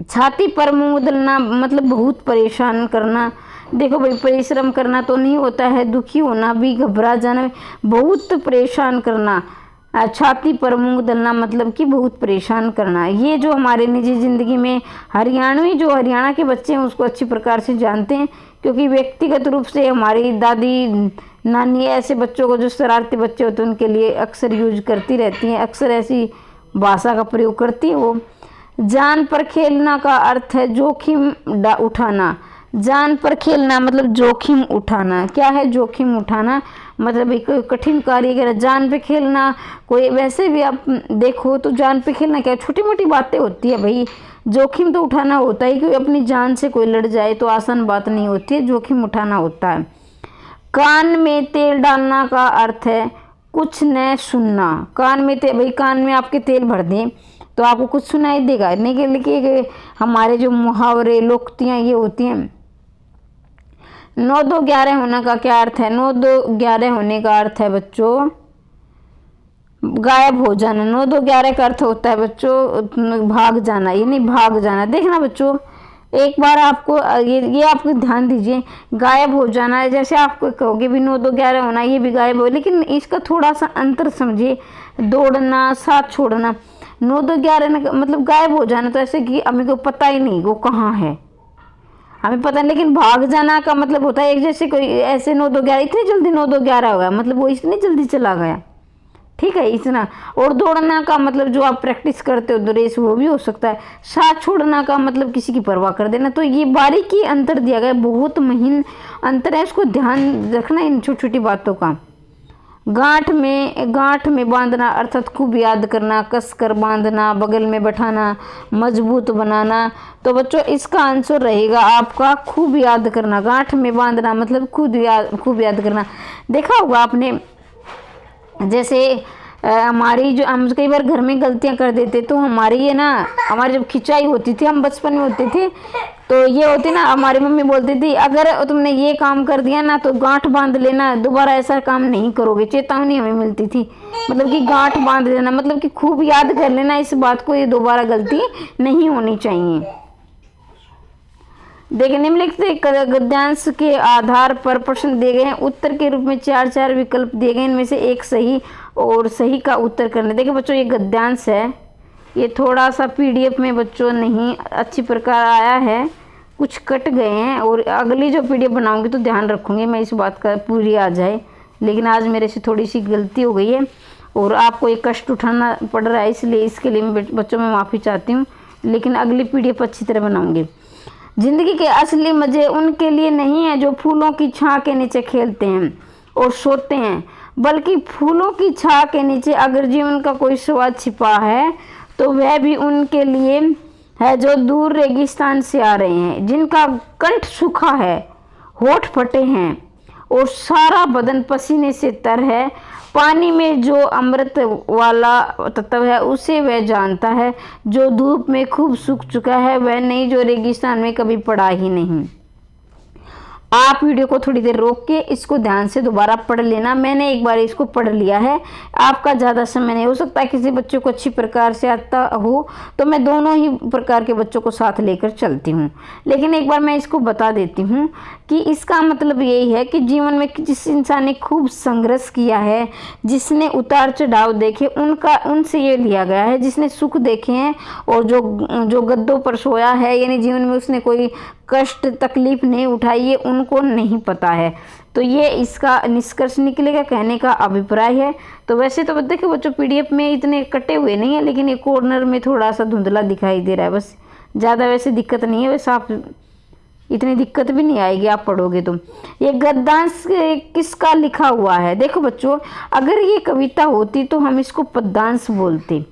छाती पर मुंह उधलना मतलब बहुत परेशान करना। देखो भाई, परिश्रम करना तो नहीं होता है, दुखी होना भी, घबरा जाना, बहुत परेशान करना। छाती पर मुंह उधलना मतलब कि बहुत परेशान करना। ये जो हमारे निजी ज़िंदगी में हरियाणा के बच्चे हैं उसको अच्छी प्रकार से जानते हैं, क्योंकि व्यक्तिगत रूप से हमारी दादी नानी ऐसे बच्चों को, जो शरारती बच्चे होते हैं, उनके लिए अक्सर यूज करती रहती हैं, अक्सर ऐसी भाषा का प्रयोग करती है वो। जान पर खेलना का अर्थ है जोखिम उठाना। जान पर खेलना मतलब जोखिम उठाना। क्या है जोखिम उठाना? मतलब एक कठिन कार्य कर जान पे खेलना। कोई वैसे भी आप देखो तो जान पे खेलना क्या, छोटी मोटी बातें होती है भाई। जोखिम तो उठाना होता है, क्योंकि अपनी जान से कोई लड़ जाए तो आसान बात नहीं होती है, जोखिम उठाना होता है। कान में तेल डालना का अर्थ है कुछ न सुनना। कान में भाई कान में आपके तेल भर दें तो आपको कुछ सुनाई देगा नहीं, के लिए हमारे जो मुहावरे लोकोक्तियाँ ये होती हैं। 9 2 11 होने का क्या अर्थ है? 9 2 11 होने का अर्थ है बच्चों गायब हो जाना। 9 2 11 का अर्थ होता है बच्चों भाग जाना, यानी भाग जाना। देखना बच्चों, एक बार आपको ये आपको ध्यान दीजिए, गायब हो जाना है। जैसे आप कहोगे भी 9 2 11 होना, ये भी गायब हो, लेकिन इसका थोड़ा सा अंतर समझिए। दौड़ना, साथ छोड़ना। 9 2 11 मतलब गायब हो जाना, तो ऐसे कि हमें को पता ही नहीं वो कहाँ है, हमें पता नहीं। लेकिन भाग जाना का मतलब होता है एक जैसे कोई ऐसे 9 2 11 इतनी जल्दी 9 2 11 हो गया, मतलब वो इतनी जल्दी चला गया, ठीक है इतना। और दौड़ना का मतलब जो आप प्रैक्टिस करते हो रेस, वो भी हो सकता है। साथ छोड़ना का मतलब किसी की परवाह कर देना। तो ये बारीकी अंतर दिया गया, बहुत महीन अंतर है, उसको ध्यान रखना इन छोटी छोटी बातों का। गांठ में बांधना अर्थात खूब याद करना, कस कर बांधना, बगल में बैठाना, मजबूत बनाना। तो बच्चों इसका आंसर रहेगा आपका खूब याद करना। गांठ में बांधना मतलब खूब याद करना। देखा होगा आपने, जैसे हमारी जो हम कई बार घर में गलतियां कर देते, तो हमारी ये ना, हमारी जब खिंचाई होती थी, हम बचपन में होते थे, तो ये होती ना, हमारी मम्मी बोलती थी अगर तुमने ये काम कर दिया ना तो गांठ बांध लेना, दोबारा ऐसा काम नहीं करोगे, चेतावनी हमें मिलती थी। मतलब कि गांठ बांध लेना मतलब कि खूब याद कर लेना इस बात को, ये दोबारा गलती नहीं होनी चाहिए। देखिए निम्नलिखित गद्यांश के आधार पर प्रश्न दिए गए हैं, उत्तर के रूप में 4 विकल्प दिए गए, इनमें से एक सही और सही का उत्तर करना। देखिए बच्चों ये गद्यांश है, ये थोड़ा सा पीडीएफ में बच्चों नहीं अच्छी प्रकार आया है, कुछ कट गए हैं, और अगली जो पीडीएफ बनाऊंगी तो ध्यान रखूंगी मैं इस बात का पूरी आ जाए। लेकिन आज मेरे से थोड़ी सी गलती हो गई है और आपको ये कष्ट उठाना पड़ रहा है, इसलिए इसके लिए मैं बच्चों में माफ़ी चाहती हूँ, लेकिन अगली पीडीएफ अच्छी तरह बनाऊंगी। जिंदगी के असली मज़े उनके लिए नहीं है जो फूलों की छां के नीचे खेलते हैं और सोते हैं, बल्कि फूलों की छां के नीचे अगर जीवन का कोई स्वाद छिपा है तो वह भी उनके लिए है जो दूर रेगिस्तान से आ रहे हैं, जिनका कंठ सूखा है, होठ फटे हैं और सारा बदन पसीने से तर है। पानी में जो अमृत वाला तत्व है उसे वह जानता है, जो धूप में खूब सूख चुका है वह नहीं, जो रेगिस्तान में कभी पड़ा ही नहीं। आप वीडियो को थोड़ी देर रोक के इसको ध्यान से दोबारा पढ़ लेना। मैंने एक बार इसको पढ़ लिया है, आपका ज़्यादा समय नहीं, हो सकता है किसी बच्चों को अच्छी प्रकार से आता हो, तो मैं दोनों ही प्रकार के बच्चों को साथ लेकर चलती हूँ। लेकिन एक बार मैं इसको बता देती हूँ कि इसका मतलब यही है कि जीवन में जिस इंसान ने खूब संघर्ष किया है, जिसने उतार चढ़ाव देखे, उनसे ये लिया गया है। जिसने सुख देखे हैं और जो गद्दों पर सोया है, यानी जीवन में उसने कोई कष्ट तकलीफ नहीं उठाई, ये उनको नहीं पता है। तो ये इसका निष्कर्ष निकलेगा, कहने का अभिप्राय है। तो वैसे तो देखो बच्चों पीडीएफ में इतने कटे हुए नहीं है, लेकिन ये कॉर्नर में थोड़ा सा धुंधला दिखाई दे रहा है, बस ज़्यादा वैसे दिक्कत नहीं है, वैसे आप इतनी दिक्कत भी नहीं आएगी आप पढ़ोगे तो। ये गद्यांश किसका लिखा हुआ है? देखो बच्चों अगर ये कविता होती तो हम इसको पद्यांश बोलते,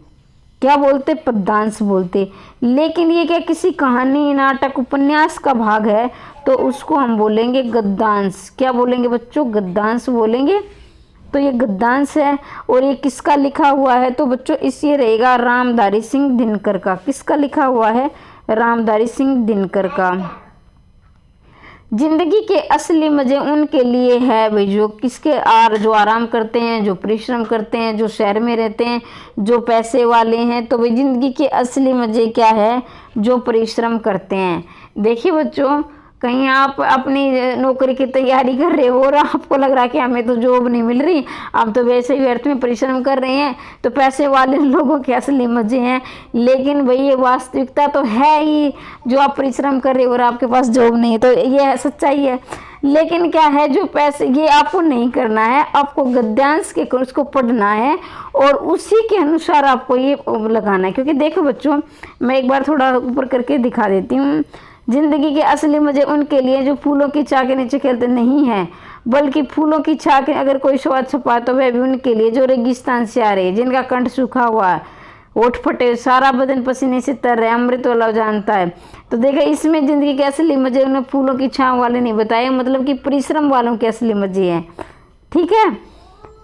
क्या बोलते? पद्यांश बोलते। लेकिन ये क्या किसी कहानी नाटक उपन्यास का भाग है तो उसको हम बोलेंगे गद्यांश। क्या बोलेंगे बच्चों? गद्यांश बोलेंगे। तो ये गद्यांश है। और ये किसका लिखा हुआ है? तो बच्चों इसे रहेगा रामधारी सिंह दिनकर का। किसका लिखा हुआ है? रामधारी सिंह दिनकर का। जिंदगी के असली मजे उनके लिए है भाई जो आराम करते हैं, जो परिश्रम करते हैं, जो शहर में रहते हैं, जो पैसे वाले हैं। तो भाई जिंदगी के असली मजे क्या है? जो परिश्रम करते हैं। देखिए बच्चों कहीं आप अपनी नौकरी की तैयारी कर रहे हो और आपको लग रहा है कि हमें तो जॉब नहीं मिल रही, आप तो वैसे ही व्यर्थ में परिश्रम कर रहे हैं, तो पैसे वाले लोगों के असली मजे हैं। लेकिन भाई ये वास्तविकता तो है ही, जो आप परिश्रम कर रहे हो और आपके पास जॉब नहीं है, तो ये सच्चाई है। लेकिन क्या है, जो पैसे ये आपको नहीं करना है, आपको गद्यांश के उसको पढ़ना है और उसी के अनुसार आपको ये लगाना है। क्योंकि देखो बच्चों मैं एक बार थोड़ा ऊपर करके दिखा देती हूँ। जिंदगी के असली मजे उनके लिए जो फूलों की छां के नीचे खेलते नहीं हैं, बल्कि फूलों की छां के अगर कोई स्वाद छुपा तो वह भी उनके लिए जो रेगिस्तान से आ रहे हैं, जिनका कंठ सूखा हुआ है, होठ फटे, सारा बदन पसीने से तर रहे, अमृत वाला जानता है। तो देखा इसमें जिंदगी के असली मजे उन्हें फूलों की छां वाले नहीं बताए, मतलब कि परिश्रम वालों के असली मजे हैं। ठीक है।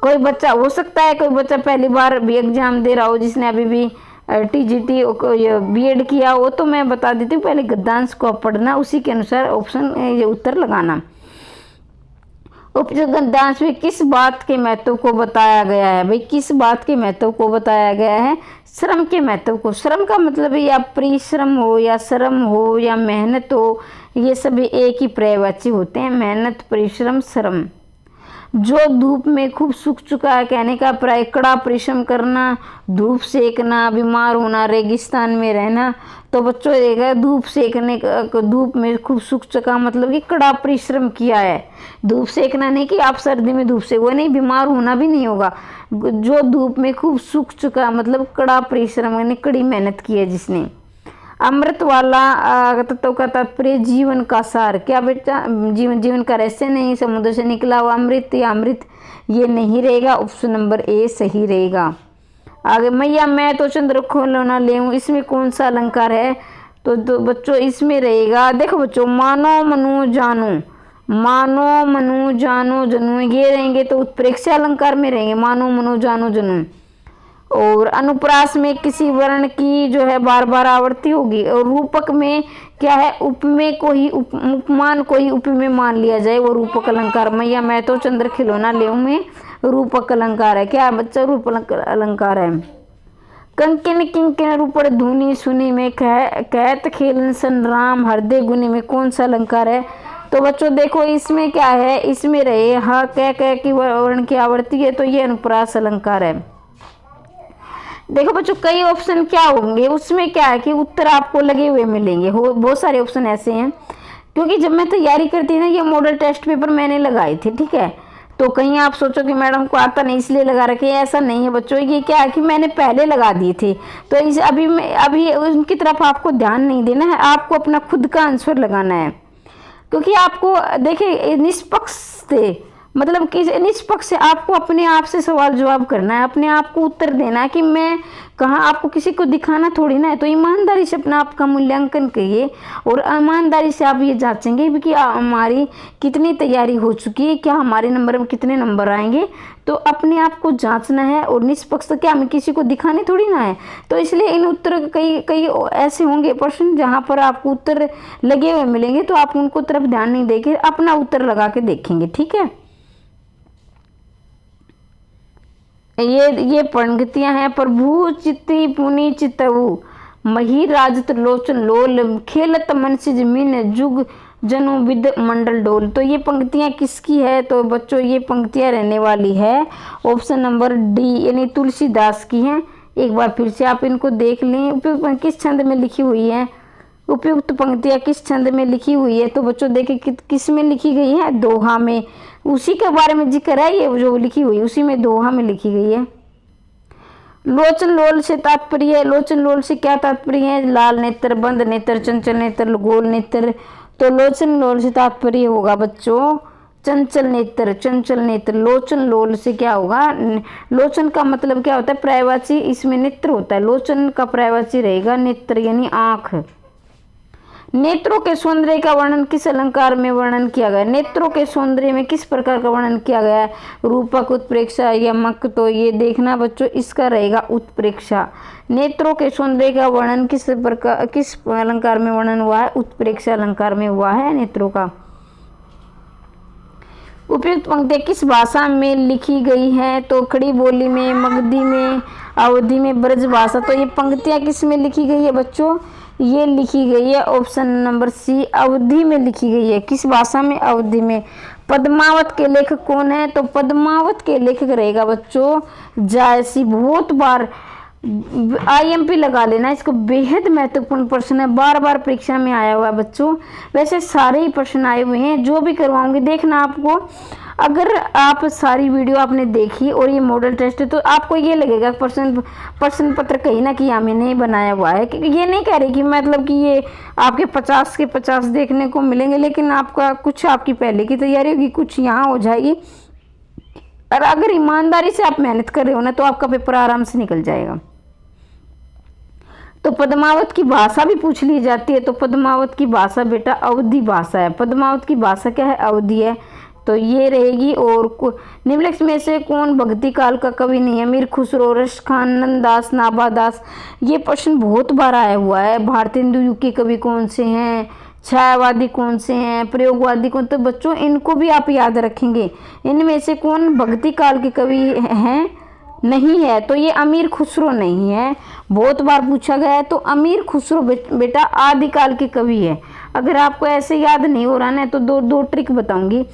कोई बच्चा हो सकता है कोई बच्चा पहली बार भी एग्जाम दे रहा हो, जिसने अभी भी टीजीटी बीएड किया हो, तो मैं बता देती हूँ पहले गद्यांश को पढ़ना, उसी के अनुसार ऑप्शन ये उत्तर लगाना। उपयुक्त गद्यांश में किस बात के महत्व को बताया गया है? भाई किस बात के महत्व को बताया गया है? श्रम के महत्व को। श्रम का मतलब या परिश्रम हो या श्रम हो या मेहनत हो, ये सभी एक ही पर्यायवाची होते हैं, मेहनत, परिश्रम, श्रम। जो धूप में खूब सूख चुका है, कहने का प्राय कड़ा परिश्रम करना, धूप सेकना, बीमार होना, रेगिस्तान में रहना। तो बच्चों रहेगा धूप सेकने का, धूप में खूब सूख चुका मतलब कि कड़ा परिश्रम किया है। धूप सेकना नहीं कि आप सर्दी में धूप से वो नहीं, बीमार होना भी नहीं होगा। जो धूप में खूब सूख चुका मतलब कड़ा परिश्रम यानी कड़ी मेहनत की है जिसने। अमृत वाला तत्व का तात्पर्य जीवन का सार। क्या बेटा, जीवन का रहस्य नहीं, समुद्र से निकला हुआ अमृत या अमृत, ये नहीं रहेगा। ऑप्शन नंबर ए सही रहेगा। आगे, मैया मैं तो चंद्र खिलौना ले हूँ, इसमें कौन सा अलंकार है? तो बच्चों इसमें रहेगा, देखो बच्चों, मानो मनु जानो, मानो मनु जानो जनू, ये रहेंगे तो उत्प्रेक्षा अलंकार में रहेंगे, मानो मनु जानो जनू। और अनुप्रास में किसी वर्ण की जो है बार बार आवृत्ति होगी। और रूपक में क्या है, उपमेय को ही उपमान को ही उपमेय मान लिया जाए, वो रूपक अलंकार। मैया मैं तो चंद्र खिलौना ले में रूपक अलंकार है। क्या बच्चा, रूपक अलंकार है। कंकिन किंकिन रूपड़ धुनी सुनी में कहत खेलन सन राम हृदय गुनी में कौन सा अलंकार है? तो बच्चों देखो इसमें क्या है, इसमें रहे हा कह की वर्ण की आवृत्ति है, तो ये अनुप्रास अलंकार है। देखो बच्चों कई ऑप्शन क्या होंगे, उसमें क्या है कि उत्तर आपको लगे हुए मिलेंगे। हो बहुत सारे ऑप्शन ऐसे हैं, क्योंकि जब मैं तैयारी करती थी ना, ये मॉडल टेस्ट पेपर मैंने लगाए थे, ठीक है। तो कहीं आप सोचो कि मैडम को आता नहीं इसलिए लगा रखे, ऐसा नहीं है बच्चों। ये क्या है कि मैंने पहले लगा दिए थे, तो इस अभी उनकी तरफ आपको ध्यान नहीं देना है, आपको अपना खुद का आंसर लगाना है। क्योंकि आपको देखिए निष्पक्ष थे, मतलब कि निष्पक्ष से आपको अपने आप से सवाल जवाब करना है, अपने आप को उत्तर देना है कि मैं कहाँ, आपको किसी को दिखाना थोड़ी ना है। तो ईमानदारी से अपना आपका मूल्यांकन करिए और ईमानदारी से आप ये जांचेंगे कि हमारी कितनी तैयारी हो चुकी है, क्या हमारे नंबर में कितने नंबर आएंगे। तो अपने आप को जांचना है और निष्पक्ष, क्या हमें किसी को दिखाने थोड़ी ना है। तो इसलिए इन उत्तर कई ऐसे होंगे प्रश्न जहाँ पर आपको उत्तर लगे हुए मिलेंगे, तो आप उनको तरफ ध्यान नहीं देके अपना उत्तर लगा के देखेंगे, ठीक है। ये पंक्तियां हैं, प्रभु चित्ती पुनि चितऊ मही राजत लोचन लोल खेलत मन से जमीन जुग जनु विद मंडल डोल। तो ये पंक्तियां किसकी है? तो बच्चों ये पंक्तियां रहने वाली है ऑप्शन नंबर डी यानी तुलसीदास की हैं। एक बार फिर से आप इनको देख लें, उपयुक्त किस छंद में लिखी हुई है, उपयुक्त पंक्तियां किस छंद में लिखी हुई है। तो बच्चों देखिए किस में लिखी गई है, दोहा में, उसी के बारे में जिक्र है, ये जो लिखी हुई उसी में दोहा में लिखी गई है। लोचन लोल से तात्पर्य, लोचन लोल से क्या तात्पर्य है? लाल नेत्र, बंद नेत्र, चंचल नेत्र, गोल नेत्र। तो लोचन लोल से तात्पर्य होगा बच्चों चंचल नेत्र, चंचल नेत्र। लोचन लोल से क्या होगा, लोचन का मतलब क्या होता है, पर्यायवाची, इसमें नेत्र होता है, लोचन का पर्यायवाची रहेगा नेत्र यानी आंख। नेत्रों के सौंदर्य का वर्णन किस अलंकार में वर्णन किया गया? नेत्रों के सौंदर्य में किस प्रकार का वर्णन किया गया है? रूपक, उत्प्रेक्षा, यमक। तो ये देखना बच्चों इसका रहेगा उत्प्रेक्षा। नेत्रों के सौंदर्य का वर्णन किस अलंकार में वर्णन हुआ है? उत्प्रेक्षा अलंकार में हुआ है नेत्रों का। उपयुक्त पंक्तियां किस भाषा में लिखी गई है? तो खड़ी बोली में, मगधी में, अवधी में, ब्रज भाषा। तो ये पंक्तियां किस में लिखी गई है बच्चों? ये लिखी गई है ऑप्शन नंबर सी अवधी में लिखी गई है। किस भाषा में? अवधी में। पद्मावत के लेखक कौन है? तो पद्मावत के लेखक रहेगा बच्चों जायसी। बहुत बार IMP लगा लेना, इसको बेहद महत्वपूर्ण प्रश्न है, बार बार परीक्षा में आया हुआ है बच्चों। वैसे सारे ही प्रश्न आए हुए हैं, जो भी करवाऊंगी देखना आपको। अगर आप सारी वीडियो आपने देखी और ये मॉडल टेस्ट है तो आपको ये लगेगा प्रश्न पत्र कहीं ना कहीं हमें नहीं बनाया हुआ है। क्योंकि ये नहीं कह रही कि मतलब कि ये आपके 50 के 50 देखने को मिलेंगे, लेकिन आपका कुछ आपकी पहले की तैयारी होगी, कुछ यहाँ हो जाएगी। और अगर ईमानदारी से आप मेहनत कर रहे हो ना तो आपका पेपर आराम से निकल जाएगा। तो पद्मावत की भाषा भी पूछ ली जाती है। तो पद्मावत की भाषा बेटा अवधी भाषा है। पद्मावत की भाषा क्या है? अवधी है। तो ये रहेगी। और निम्नलिखित में से कौन भक्ति काल का कवि नहीं है? मीर खुसरो, रश खान, नंददास, नाभादास। ये प्रश्न बहुत बार आया हुआ है। भारतेंदु युग के कवि कौन से हैं? छायावादी कौन से हैं? प्रयोगवादी कौन? तो बच्चों इनको भी आप याद रखेंगे। इनमें से कौन भक्ति काल के कवि हैं? नहीं है। तो ये अमीर खुसरो नहीं है, बहुत बार पूछा गया है। तो अमीर खुसरो बेटा आदिकाल के कवि है। अगर आपको ऐसे याद नहीं हो रहा ना तो दो ट्रिक बताऊंगी।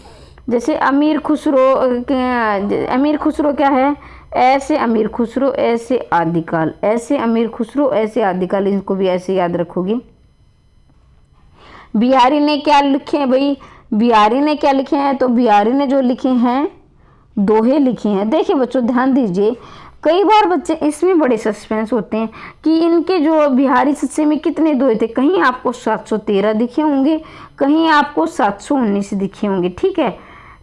जैसे अमीर खुसरो क्या है, ऐसे अमीर खुसरो ऐसे आदिकाल, ऐसे अमीर खुसरो ऐसे आदिकाल, इनको भी ऐसे याद रखोगे। बिहारी ने क्या लिखे हैं भाई, बिहारी ने क्या लिखे हैं, तो बिहारी ने जो लिखे हैं दोहे लिखे हैं। देखिए बच्चों ध्यान दीजिए, कई बार बच्चे इसमें बड़े सस्पेंस होते हैं कि इनके जो बिहारी सच्चे में कितने दोहे थे। कहीं आपको 713 दिखे होंगे, कहीं आपको 719 दिखे होंगे, ठीक है।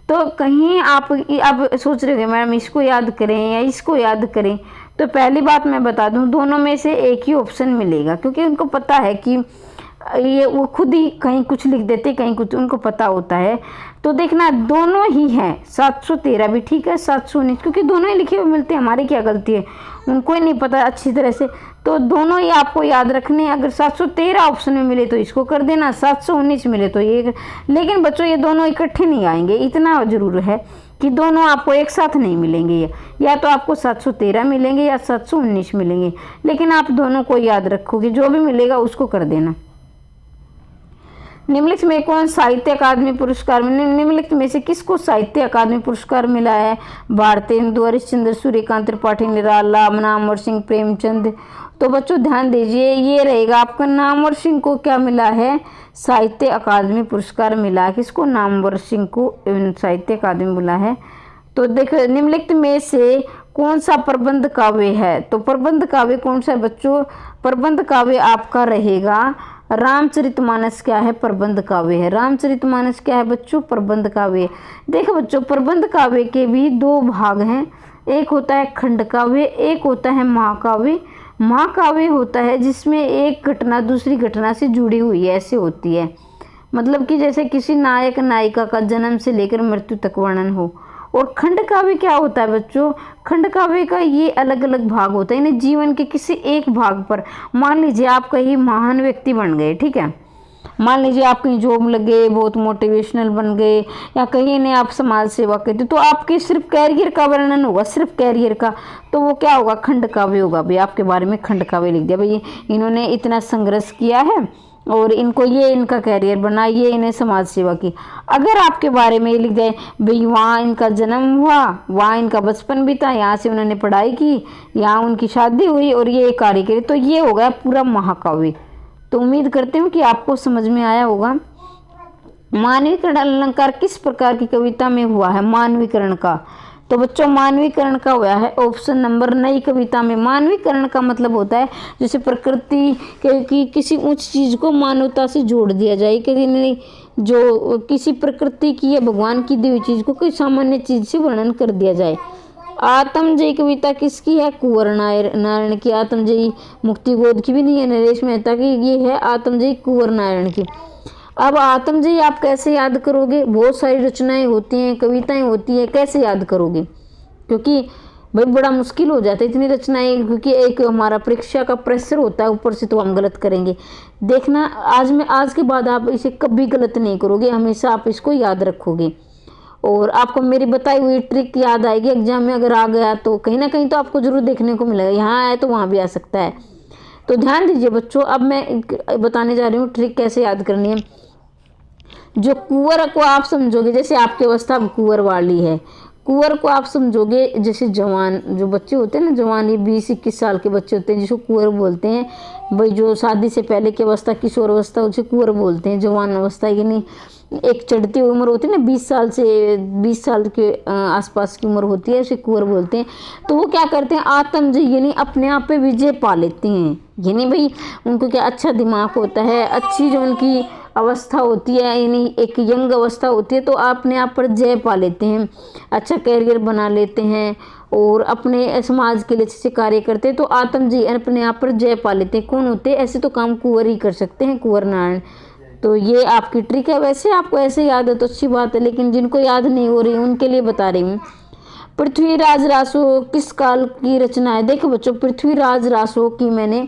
तो कहीं आप अब सोच रहे हो मैडम इसको याद करें या इसको याद करें, तो पहली बात मैं बता दूं दोनों में से एक ही ऑप्शन मिलेगा, क्योंकि उनको पता है कि ये वो खुद ही कहीं कुछ लिख देते कहीं कुछ, उनको पता होता है। तो देखना दोनों ही हैं, 713 भी ठीक है, 719, क्योंकि दोनों ही लिखे हुए मिलते हैं, हमारी क्या गलती है, उनको ही नहीं पता अच्छी तरह से। तो दोनों ही आपको याद रखने हैं। अगर 713 ऑप्शन में मिले तो इसको कर देना, 719 मिले तो ये। लेकिन बच्चों ये दोनों इकट्ठे नहीं आएंगे, इतना जरूर है कि दोनों आपको एक साथ नहीं मिलेंगे। ये या तो आपको 713 मिलेंगे या 719 मिलेंगे, लेकिन आप दोनों को याद रखोगे, जो भी मिलेगा उसको कर देना। निम्नलिखित में कौन साहित्य अकादमी पुरस्कार, निम्नलिखित में से किसको साहित्य अकादमी पुरस्कार मिला है? भारतेंदु, हरिश्चंद्र, सूर्यकांत त्रिपाठी, निराला, नामवर सिंह, प्रेमचंद। तो बच्चों ध्यान दीजिए, ये रहेगा आपका नामवर सिंह को क्या मिला है, साहित्य अकादमी पुरस्कार मिला है। किसको? नामवर सिंह को साहित्य अकादमी मिला है। तो देखो निम्नलिखित में से कौन सा प्रबंध काव्य है? तो प्रबंध काव्य कौन सा है बच्चों? प्रबंध काव्य आपका रहेगा रामचरितमानस। क्या है? प्रबंध काव्य है। रामचरितमानस क्या है बच्चों? प्रबंध काव्य। देखो बच्चों प्रबंध काव्य के भी दो भाग हैं, एक होता है खंड काव्य, एक होता है महाकाव्य। महाकाव्य होता है जिसमें एक घटना दूसरी घटना से जुड़ी हुई ऐसे होती है, मतलब कि जैसे किसी नायक नायिका का जन्म से लेकर मृत्यु तक वर्णन हो। और खंड काव्य क्या होता है बच्चों? खंड काव्य का ये अलग अलग भाग होता है, इन्हें जीवन के किसी एक भाग पर, मान लीजिए आप कहीं महान व्यक्ति बन गए, ठीक है, मान लीजिए आप कहीं जॉब लग गए, बहुत मोटिवेशनल बन गए, या कहीं ने आप समाज सेवा करते, तो आपके सिर्फ कैरियर का वर्णन होगा, सिर्फ कैरियर का, तो वो क्या होगा? खंड काव्य होगा। भाई आपके बारे में खंड काव्य लिख दिया, भाई इन्होंने इतना संघर्ष किया है और इनको ये इनका कैरियर बना, ये इन्हें समाज सेवा की। अगर आपके बारे में ये लिख जाए भाई वहाँ इनका जन्म हुआ, वहाँ इनका बचपन बीता, यहाँ से उन्होंने पढ़ाई की, यहाँ उनकी शादी हुई और ये कार्य करे, तो ये हो गया पूरा महाकाव्य। तो उम्मीद करते हूँ कि आपको समझ में आया होगा। मानवीकरण अलंकार किस प्रकार की कविता में हुआ है? मानवीकरण का, तो बच्चों मानवीकरण का हुआ है ऑप्शन नंबर नई कविता में। मानवीकरण का मतलब होता है जैसे प्रकृति की किसी उच्च चीज को मानवता से जोड़ दिया जाए, कि जो किसी प्रकृति की या भगवान की दी हुई चीज को कोई सामान्य चीज से वर्णन कर दिया जाए। आत्मजयी कविता किसकी है? कुंवर नारायण की। आत्मजयी मुक्तिबोध की भी नहीं है, नरेश मेहता की, ये है आत्मजयी कुंवर नारायण की। अब आत्मजयी आप कैसे याद करोगे? बहुत सारी रचनाएं होती हैं, कविताएं होती हैं, कैसे याद करोगे? क्योंकि भाई बड़ा मुश्किल हो जाता है इतनी रचनाएं, क्योंकि एक हमारा परीक्षा का प्रेशर होता है ऊपर से, तो हम गलत करेंगे। देखना आज के बाद आप इसे कभी गलत नहीं करोगे, हमेशा आप इसको याद रखोगे और आपको मेरी बताई हुई ट्रिक याद आएगी। एग्जाम में अगर आ गया तो कहीं ना कहीं तो आपको जरूर देखने को मिलेगा, यहाँ आए तो वहाँ भी आ सकता है। तो ध्यान दीजिए बच्चों, अब मैं बताने जा रही हूँ ट्रिक कैसे याद करनी है। जो कुंवर को आप समझोगे, जैसे आपकी अवस्था कुंवर वाली है, कुंवर को आप समझोगे जैसे जवान जो बच्चे होते हैं ना, जवान ये 20-21 साल के बच्चे होते हैं जिसको कुंवर बोलते हैं। भाई जो शादी से पहले की अवस्था किशोर अवस्था उसे कुंवर बोलते हैं। जवान अवस्था यानी एक चढ़ती हुई उम्र होती है ना, 20 साल के आसपास की उम्र होती है, उसे कुंवर बोलते हैं। तो वो क्या करते हैं? आत्मजय यानी अपने आप पे विजय पा लेते हैं, यानी भाई उनको क्या अच्छा दिमाग होता है, अच्छी जो उनकी अवस्था होती है, यानी एक यंग अवस्था होती है, तो अपने आप पर जय पा लेते हैं, अच्छा कैरियर बना लेते हैं और अपने समाज के लिए अच्छे से कार्य करते हैं। तो आत्मजय अपने आप पर जय पा लेते हैं। कौन होते हैं ऐसे? तो काम कुंवर ही कर सकते हैं, कुंवर नारायण। तो ये आपकी ट्रिक है। वैसे आपको ऐसे याद है तो अच्छी बात है, लेकिन जिनको याद नहीं हो रही उनके लिए बता रही हूँ। पृथ्वीराज रासो किस काल की रचना है? देखो बच्चों पृथ्वीराज रासो की मैंने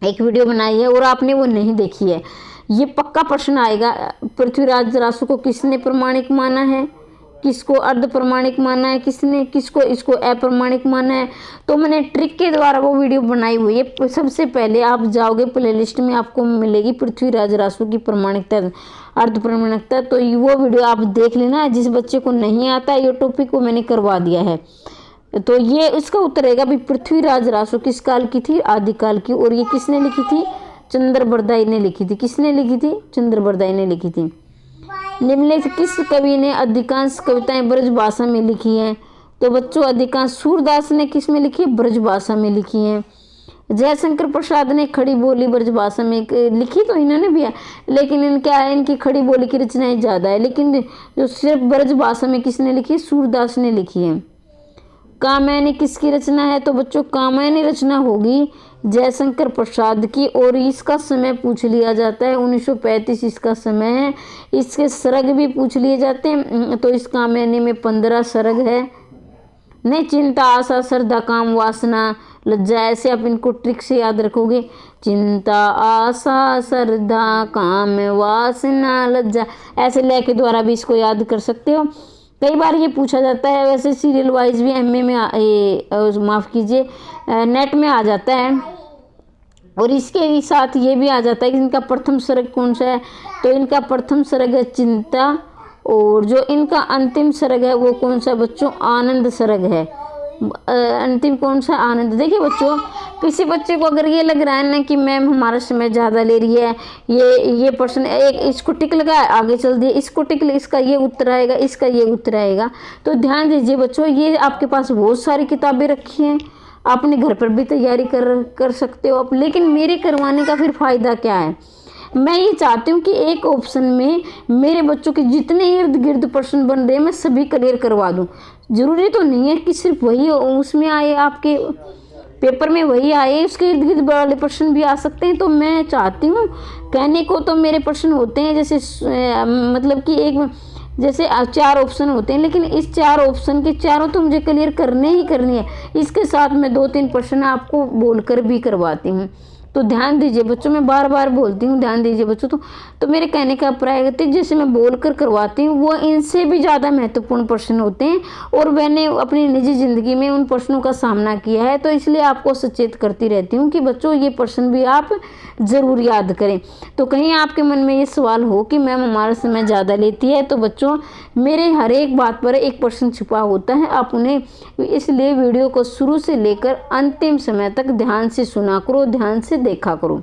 एक वीडियो बनाई है और आपने वो नहीं देखी है, ये पक्का प्रश्न आएगा। पृथ्वीराज रासो को किसने प्रमाणिक माना है? किसको अर्ध प्रमाणिक माना है, किसने किसको इसको अप्रमाणिक माना है। तो मैंने ट्रिक के द्वारा वो वीडियो बनाई हुई है। सबसे पहले आप जाओगे प्लेलिस्ट में, आपको मिलेगी पृथ्वीराज रासो की प्रमाणिकता अर्ध प्रमाणिकता, तो वो वीडियो आप देख लेना। जिस बच्चे को नहीं आता ये टॉपिक को मैंने करवा दिया है। तो ये इसका उत्तर रहेगा भी पृथ्वीराज रासो किस काल की थी, आदिकाल की। और ये किसने लिखी थी, चंद्रबरदाई ने लिखी थी। किसने लिखी थी, चंद्रबरदाई ने लिखी थी। निम्नलिखित किस कवि ने अधिकांश कविताएं ब्रज भाषा में लिखी हैं। तो बच्चों अधिकांश सूरदास ने किस में लिखी है, ब्रज भाषा में लिखी है। जयशंकर प्रसाद ने खड़ी बोली ब्रज भाषा में लिखी तो इन्होंने भी है, लेकिन इनका इनकी खड़ी बोली की रचनाएं ज़्यादा है, लेकिन जो सिर्फ ब्रज भाषा में किसने लिखी है, सूरदास ने लिखी है। कामयानी किसकी रचना है। तो बच्चों कामयानी रचना होगी जयशंकर प्रसाद की, और इसका समय पूछ लिया जाता है 1935 इसका समय है। इसके सरग भी पूछ लिए जाते हैं। तो इस कामयानी में 15 सरग है। नहीं, चिंता आशा श्रद्धा काम वासना लज्जा, ऐसे आप इनको ट्रिक से याद रखोगे। चिंता आशा श्रद्धा काम वासना लज्जा, ऐसे लय के द्वारा भी इसको याद कर सकते हो। कई बार ये पूछा जाता है, वैसे सीरियल वाइज भी एमए में माफ़ कीजिए नेट में आ जाता है। और इसके साथ ये भी आ जाता है कि इनका प्रथम सरग कौन सा है। तो इनका प्रथम सरग है चिंता, और जो इनका अंतिम सरग है वो कौन सा बच्चों, आनंद सरग है। अंतिम कौन सा, आनंद। देखिए बच्चों, किसी बच्चे को अगर ये लग रहा है ना कि मैम हमारा समय ज़्यादा ले रही है, ये प्रश्न एक इसको टिक लगा आगे चल दिए, इसको टिक इसका ये उत्तर आएगा, इसका ये उत्तर आएगा। तो ध्यान दीजिए बच्चों, ये आपके पास बहुत सारी किताबें रखी हैं, अपने घर पर भी तैयारी कर सकते हो आप। लेकिन मेरे करवाने का फिर फ़ायदा क्या है। मैं ये चाहती हूँ कि एक ऑप्शन में मेरे बच्चों के जितने इर्द गिर्द प्रश्न बन रहे हैं मैं सभी क्लियर करवा दूँ। ज़रूरी तो नहीं है कि सिर्फ वही उसमें आए, आपके पेपर में वही आए, उसके इर्द गिर्द वाले प्रश्न भी आ सकते हैं। तो मैं चाहती हूँ, कहने को तो मेरे प्रश्न होते हैं जैसे मतलब कि एक जैसे 4 ऑप्शन होते हैं, लेकिन इस 4 ऑप्शन के चारों तो मुझे क्लियर करने ही करनी है। इसके साथ मैं 2-3 प्रश्न आपको बोलकर भी करवाती हूँ। तो ध्यान दीजिए बच्चों, मैं बार बार बोलती हूँ, ध्यान दीजिए बच्चों। तो मेरे कहने का प्रायः जैसे मैं बोलकर करवाती हूँ वो इनसे भी ज़्यादा महत्वपूर्ण प्रश्न होते हैं, और मैंने अपनी निजी ज़िंदगी में उन प्रश्नों का सामना किया है। तो इसलिए आपको सचेत करती रहती हूँ कि बच्चों ये प्रश्न भी आप ज़रूर याद करें। तो कहीं आपके मन में ये सवाल हो कि मैम हमारा समय ज़्यादा लेती है, तो बच्चों मेरे हर एक बात पर एक प्रश्न छुपा होता है, आप उन्हें इसलिए वीडियो को शुरू से लेकर अंतिम समय तक ध्यान से सुना करो, ध्यान से देखा करो।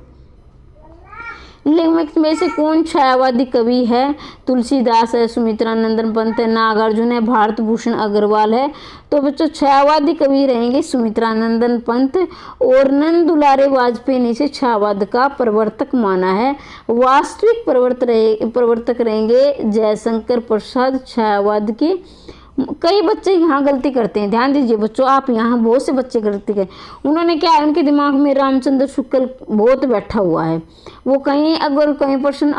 लेखक में से कौन छायावादी कवि है। तुलसीदास है, सुमित्रा नंदन पंत है, नागार्जुन है, भारत भूषण अग्रवाल है। तो बच्चों छायावादी कवि रहेंगे सुमित्रा नंदन पंत, और नंद दुलारे वाजपेयी ने इसे छायावाद का प्रवर्तक माना है। वास्तविक प्रवर्तक रहेंगे जयशंकर प्रसाद छायावाद के। कई बच्चे यहाँ गलती करते हैं, ध्यान दीजिए बच्चों, आप यहाँ बहुत से बच्चे गलती करें। उन्होंने क्या है, उनके दिमाग में रामचंद्र शुक्ल बहुत बैठा हुआ है। वो कहीं अगर कहीं प्रश्न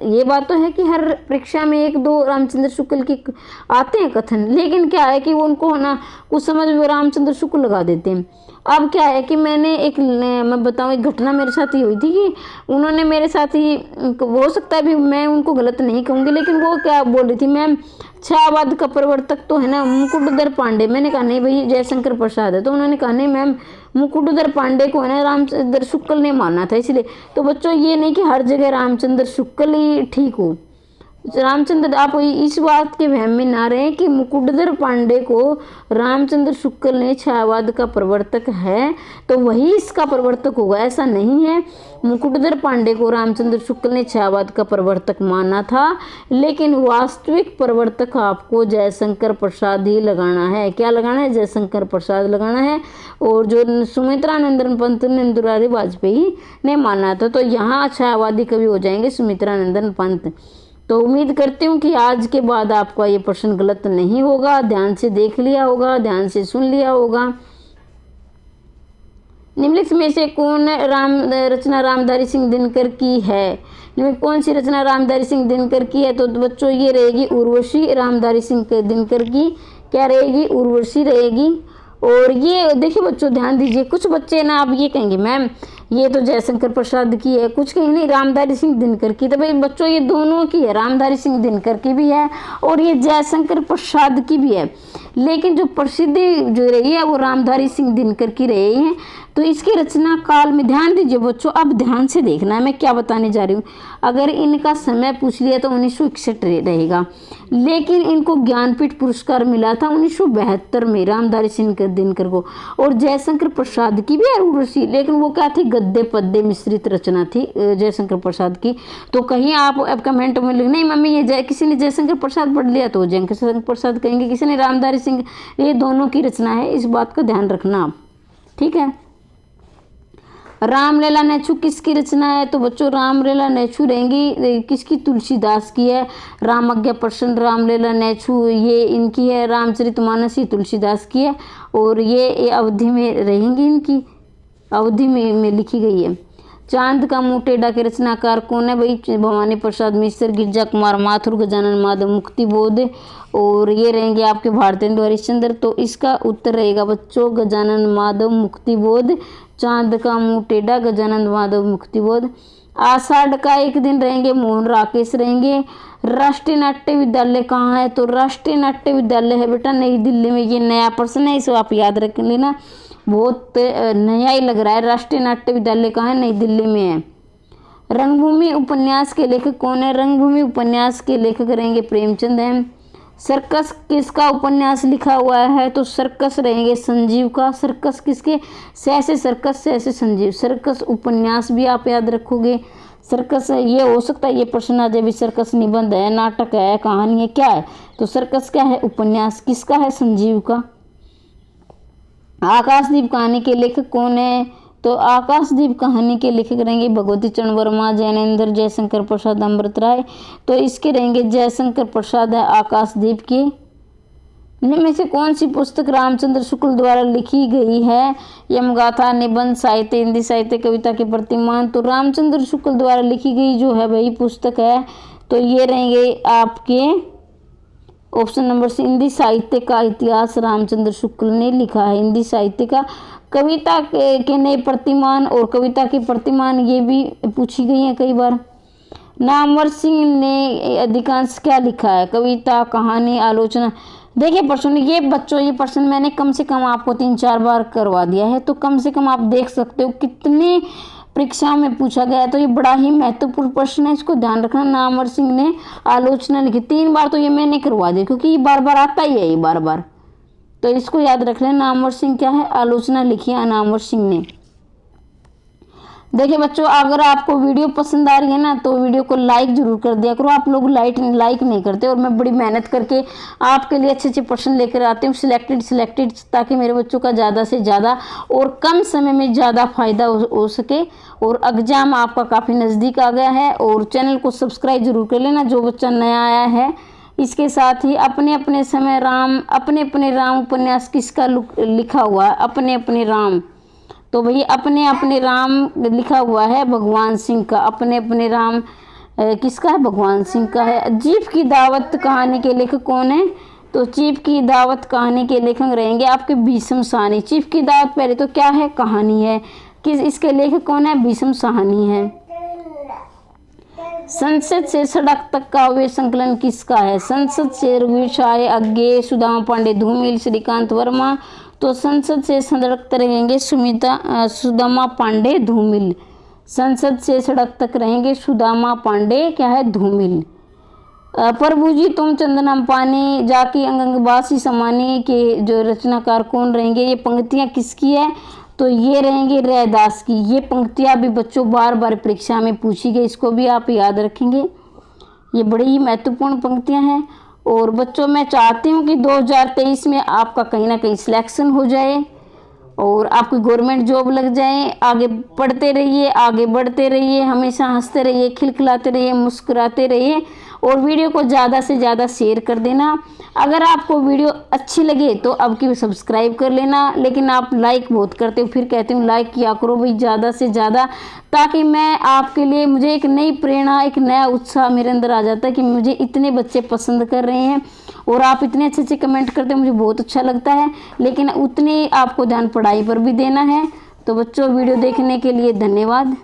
ये बात तो है कि हर परीक्षा में 1-2 रामचंद्र शुक्ल की आते हैं कथन, लेकिन क्या है कि वो उनको ना कुछ समझ में रामचंद्र शुक्ल लगा देते हैं। अब क्या है कि मैं बताऊँ, एक घटना मेरे साथ ही हुई थी कि उन्होंने मेरे साथ ही, हो सकता है भी मैं उनको गलत नहीं कहूँगी, लेकिन वो क्या बोल रही थी, मैम छायावाद का प्रवर्तक तो है ना मुकुटधर पांडे। मैंने कहा नहीं भाई जयशंकर प्रसाद है। तो उन्होंने कहा नहीं मैम मुकुटधर पांडे को है ना रामचंद्र शुक्ल ने माना था इसलिए। तो बच्चों ये नहीं कि हर जगह रामचंद्र शुक्ल ही ठीक हो। रामचंद्र, आप इस बात के वहम में ना रहें कि मुकुटधर पांडे को रामचंद्र शुक्ल ने छायावाद का प्रवर्तक है तो वही इसका प्रवर्तक होगा, ऐसा नहीं है। मुकुटधर पांडे को रामचंद्र शुक्ल ने छायावाद का प्रवर्तक माना था, लेकिन वास्तविक प्रवर्तक आपको जयशंकर प्रसाद ही लगाना है। क्या लगाना है? जयशंकर प्रसाद लगाना है। और जो सुमित्रा नंदन पंत नंद दुलारे वाजपेयी ने माना था, तो यहाँ छायावादी कवि हो जाएंगे सुमित्रा नंदन पंत। तो उम्मीद करती हूँ कि आज के बाद आपका ये प्रश्न गलत नहीं होगा, ध्यान से देख लिया होगा, ध्यान से सुन लिया होगा। निम्नलिखित में से कौन रचना रामधारी सिंह दिनकर की है? कौन सी रचना रामधारी सिंह दिनकर की है? तो बच्चों ये रहेगी उर्वशी, रामधारी सिंह दिनकर की। क्या रहेगी? उर्वशी रहेगी। और ये देखिए बच्चों ध्यान दीजिए, कुछ बच्चे ना आप ये कहेंगे मैम ये तो जयशंकर प्रसाद की है, कुछ कहीं नहीं रामधारी सिंह दिनकर की। तो भाई बच्चों ये दोनों की है, रामधारी सिंह दिनकर की भी है और ये जयशंकर प्रसाद की भी है, लेकिन जो प्रसिद्धि जो रही है वो रामधारी सिंह दिनकर की रही है। तो इसकी रचना काल में ध्यान दीजिए बच्चों, अब ध्यान से देखना है मैं क्या बताने जा रही हूँ। अगर इनका समय पूछ लिया तो 1961 रहेगा, लेकिन इनको ज्ञानपीठ पुरस्कार मिला था 1972 में रामधारी सिंह दिनकर को। और जयशंकर प्रसाद की भी है उर्वशी, लेकिन वो क्या थी, गद्य पद्य मिश्रित रचना थी जयशंकर प्रसाद की। तो कहीं आप अब कमेंट में लिख नहीं मम्मी ये किसी ने जयशंकर प्रसाद पढ़ लिया तो जयशंकर प्रसाद कहेंगे, किसी ने रामधारी सिंह, ये दोनों की रचना है, इस बात का ध्यान रखना आप, ठीक है। रामलीला नेचू किसकी रचना है? तो बच्चों रामलीला नेचू रहेंगी किसकी, तुलसीदास की है। रामज्ञा प्रसन्न रामलीला नेचू ये इनकी है। रामचरितमानस ही तुलसीदास की है और ये अवधि में रहेंगी, इनकी अवधि में लिखी गई है। चांद का मुंह टेढ़ा के रचनाकार कौन है? भाई भवानी प्रसाद मिश्र, गिरजा कुमार माथुर, गजानन माधव मुक्तिबोध और ये रहेंगे आपके भारतेंदु हरिश्चंद्र। तो इसका उत्तर रहेगा बच्चों गजानन माधव मुक्तिबोध। चांद का मुंह टेढ़ा गजानन माधव मुक्तिबोध। आषाढ़ का एक दिन रहेंगे मोहन राकेश रहेंगे। राष्ट्रीय नाट्य विद्यालय कहाँ है? तो राष्ट्रीय नाट्य विद्यालय है बेटा नई दिल्ली में। ये नया प्रश्न है, इसे आप याद रख लेना, बहुत नया ही लग रहा है। राष्ट्रीय नाट्य विद्यालय कहाँ है? नई दिल्ली में है। रंगभूमि उपन्यास के लेखक कौन है? रंगभूमि उपन्यास के लेखक रहेंगे प्रेमचंद हैं। सर्कस किसका उपन्यास लिखा हुआ है? तो सर्कस रहेंगे संजीव का। सर्कस किसके? से सर्कस, से संजीव। सर्कस उपन्यास भी आप याद रखोगे। सर्कस ये हो सकता है ये प्रश्न आ जाए भी सर्कस निबंध है, नाटक है, कहानी है, क्या है? तो सर्कस क्या है? उपन्यास। किसका है? संजीव का। आकाशदीप कहानी के लेखक कौन है? तो आकाशदीप कहानी के लेखक रहेंगे भगवती चरण वर्मा, जैनेन्द्र, जयशंकर प्रसाद, अमृत राय। तो इसके रहेंगे जयशंकर प्रसाद है आकाशदीप की। इनमें से कौन सी पुस्तक रामचंद्र शुक्ल द्वारा लिखी गई है? यमगाथा, निबंध, साहित्य, हिंदी साहित्य, कविता के प्रतिमान। तो रामचंद्र शुक्ल द्वारा लिखी गई जो है वही पुस्तक है, तो ये रहेंगे आपके ऑप्शन नंबर सी, हिंदी साहित्य का इतिहास रामचंद्र शुक्ल ने लिखा है। हिंदी साहित्य का। कविता के नए प्रतिमान और कविता के प्रतिमान ये भी पूछी गई हैं कई बार। नामवर सिंह ने अधिकांश क्या लिखा है? कविता, कहानी, आलोचना। देखिए प्रश्न ये बच्चों, ये प्रश्न मैंने कम से कम आपको 3-4 बार करवा दिया है, तो कम से कम आप देख सकते हो कितने परीक्षा में पूछा गया है। तो ये बड़ा ही महत्वपूर्ण प्रश्न है, इसको ध्यान रखना। नामवर सिंह ने आलोचना लिखी 3 बार, तो ये मैंने करवा दिया क्योंकि ये बार बार आता ही है, ये बार बार, तो इसको याद रख लें। नामवर सिंह क्या है? आलोचना लिखी है नामवर सिंह ने। देखिए बच्चों अगर आपको वीडियो पसंद आ रही है ना तो वीडियो को लाइक जरूर कर दिया करो। आप लोग लाइक नहीं करते और मैं बड़ी मेहनत करके आपके लिए अच्छे प्रश्न लेकर आती हूँ सिलेक्टेड, ताकि मेरे बच्चों का ज़्यादा से ज़्यादा और कम समय में ज़्यादा फायदा हो सके। और एग्जाम आपका काफ़ी नज़दीक आ गया है और चैनल को सब्सक्राइब जरूर कर लेना जो बच्चा नया आया है। इसके साथ ही अपने अपने समय राम, अपने अपने राम उपन्यास किसका लिखा हुआ है? अपने अपने राम। तो भाई अपने अपने राम लिखा हुआ है भगवान सिंह का। अपने अपने राम किसका है? भगवान सिंह का है। चीफ की दावत कहानी के लेखक कौन है? तो चीफ की दावत कहानी के लेखक रहेंगे आपके भीष्म साहनी। चीफ की दावत पहले तो क्या है? कहानी है। किस इसके लेखक कौन है? भीष्म साहनी है। संसद से सड़क तक काव्य संकलन किसका है? संसद से रघुवीर शाह, अज्ञे, सुदामा पांडे धूमिल, श्रीकांत वर्मा। तो संसद से सड़क तक रहेंगे सुदामा पांडे धूमिल। संसद से सड़क तक रहेंगे सुदामा पांडे क्या है? धूमिल। प्रभु जी तुम चंदनम पानी, जाकी अंग बासी समानी के जो रचनाकार कौन रहेंगे? ये पंक्तियाँ किसकी है? तो ये रहेंगे रैदास की। ये पंक्तियाँ भी बच्चों बार बार परीक्षा में पूछी गई, इसको भी आप याद रखेंगे। ये बड़ी ही महत्वपूर्ण पंक्तियाँ हैं और बच्चों मैं चाहती हूँ कि 2023 में आपका कहीं ना कहीं सिलेक्शन हो जाए और आपकी गवर्नमेंट जॉब लग जाए। आगे पढ़ते रहिए, आगे बढ़ते रहिए, हमेशा हंसते रहिए, खिलखिलाते रहिए, मुस्कुराते रहिए और वीडियो को ज़्यादा से ज़्यादा शेयर कर देना। अगर आपको वीडियो अच्छी लगे तो अब की सब्सक्राइब कर लेना, लेकिन आप लाइक बहुत करते हो, फिर कहते हो लाइक किया करो भाई ज़्यादा से ज़्यादा, ताकि मैं आपके लिए मुझे एक नई प्रेरणा, एक नया उत्साह मेरे अंदर आ जाता है कि मुझे इतने बच्चे पसंद कर रहे हैं और आप इतने अच्छे कमेंट करते हैं, मुझे बहुत अच्छा लगता है। लेकिन उतने आपको ध्यान पढ़ाई पर भी देना है। तो बच्चों वीडियो देखने के लिए धन्यवाद।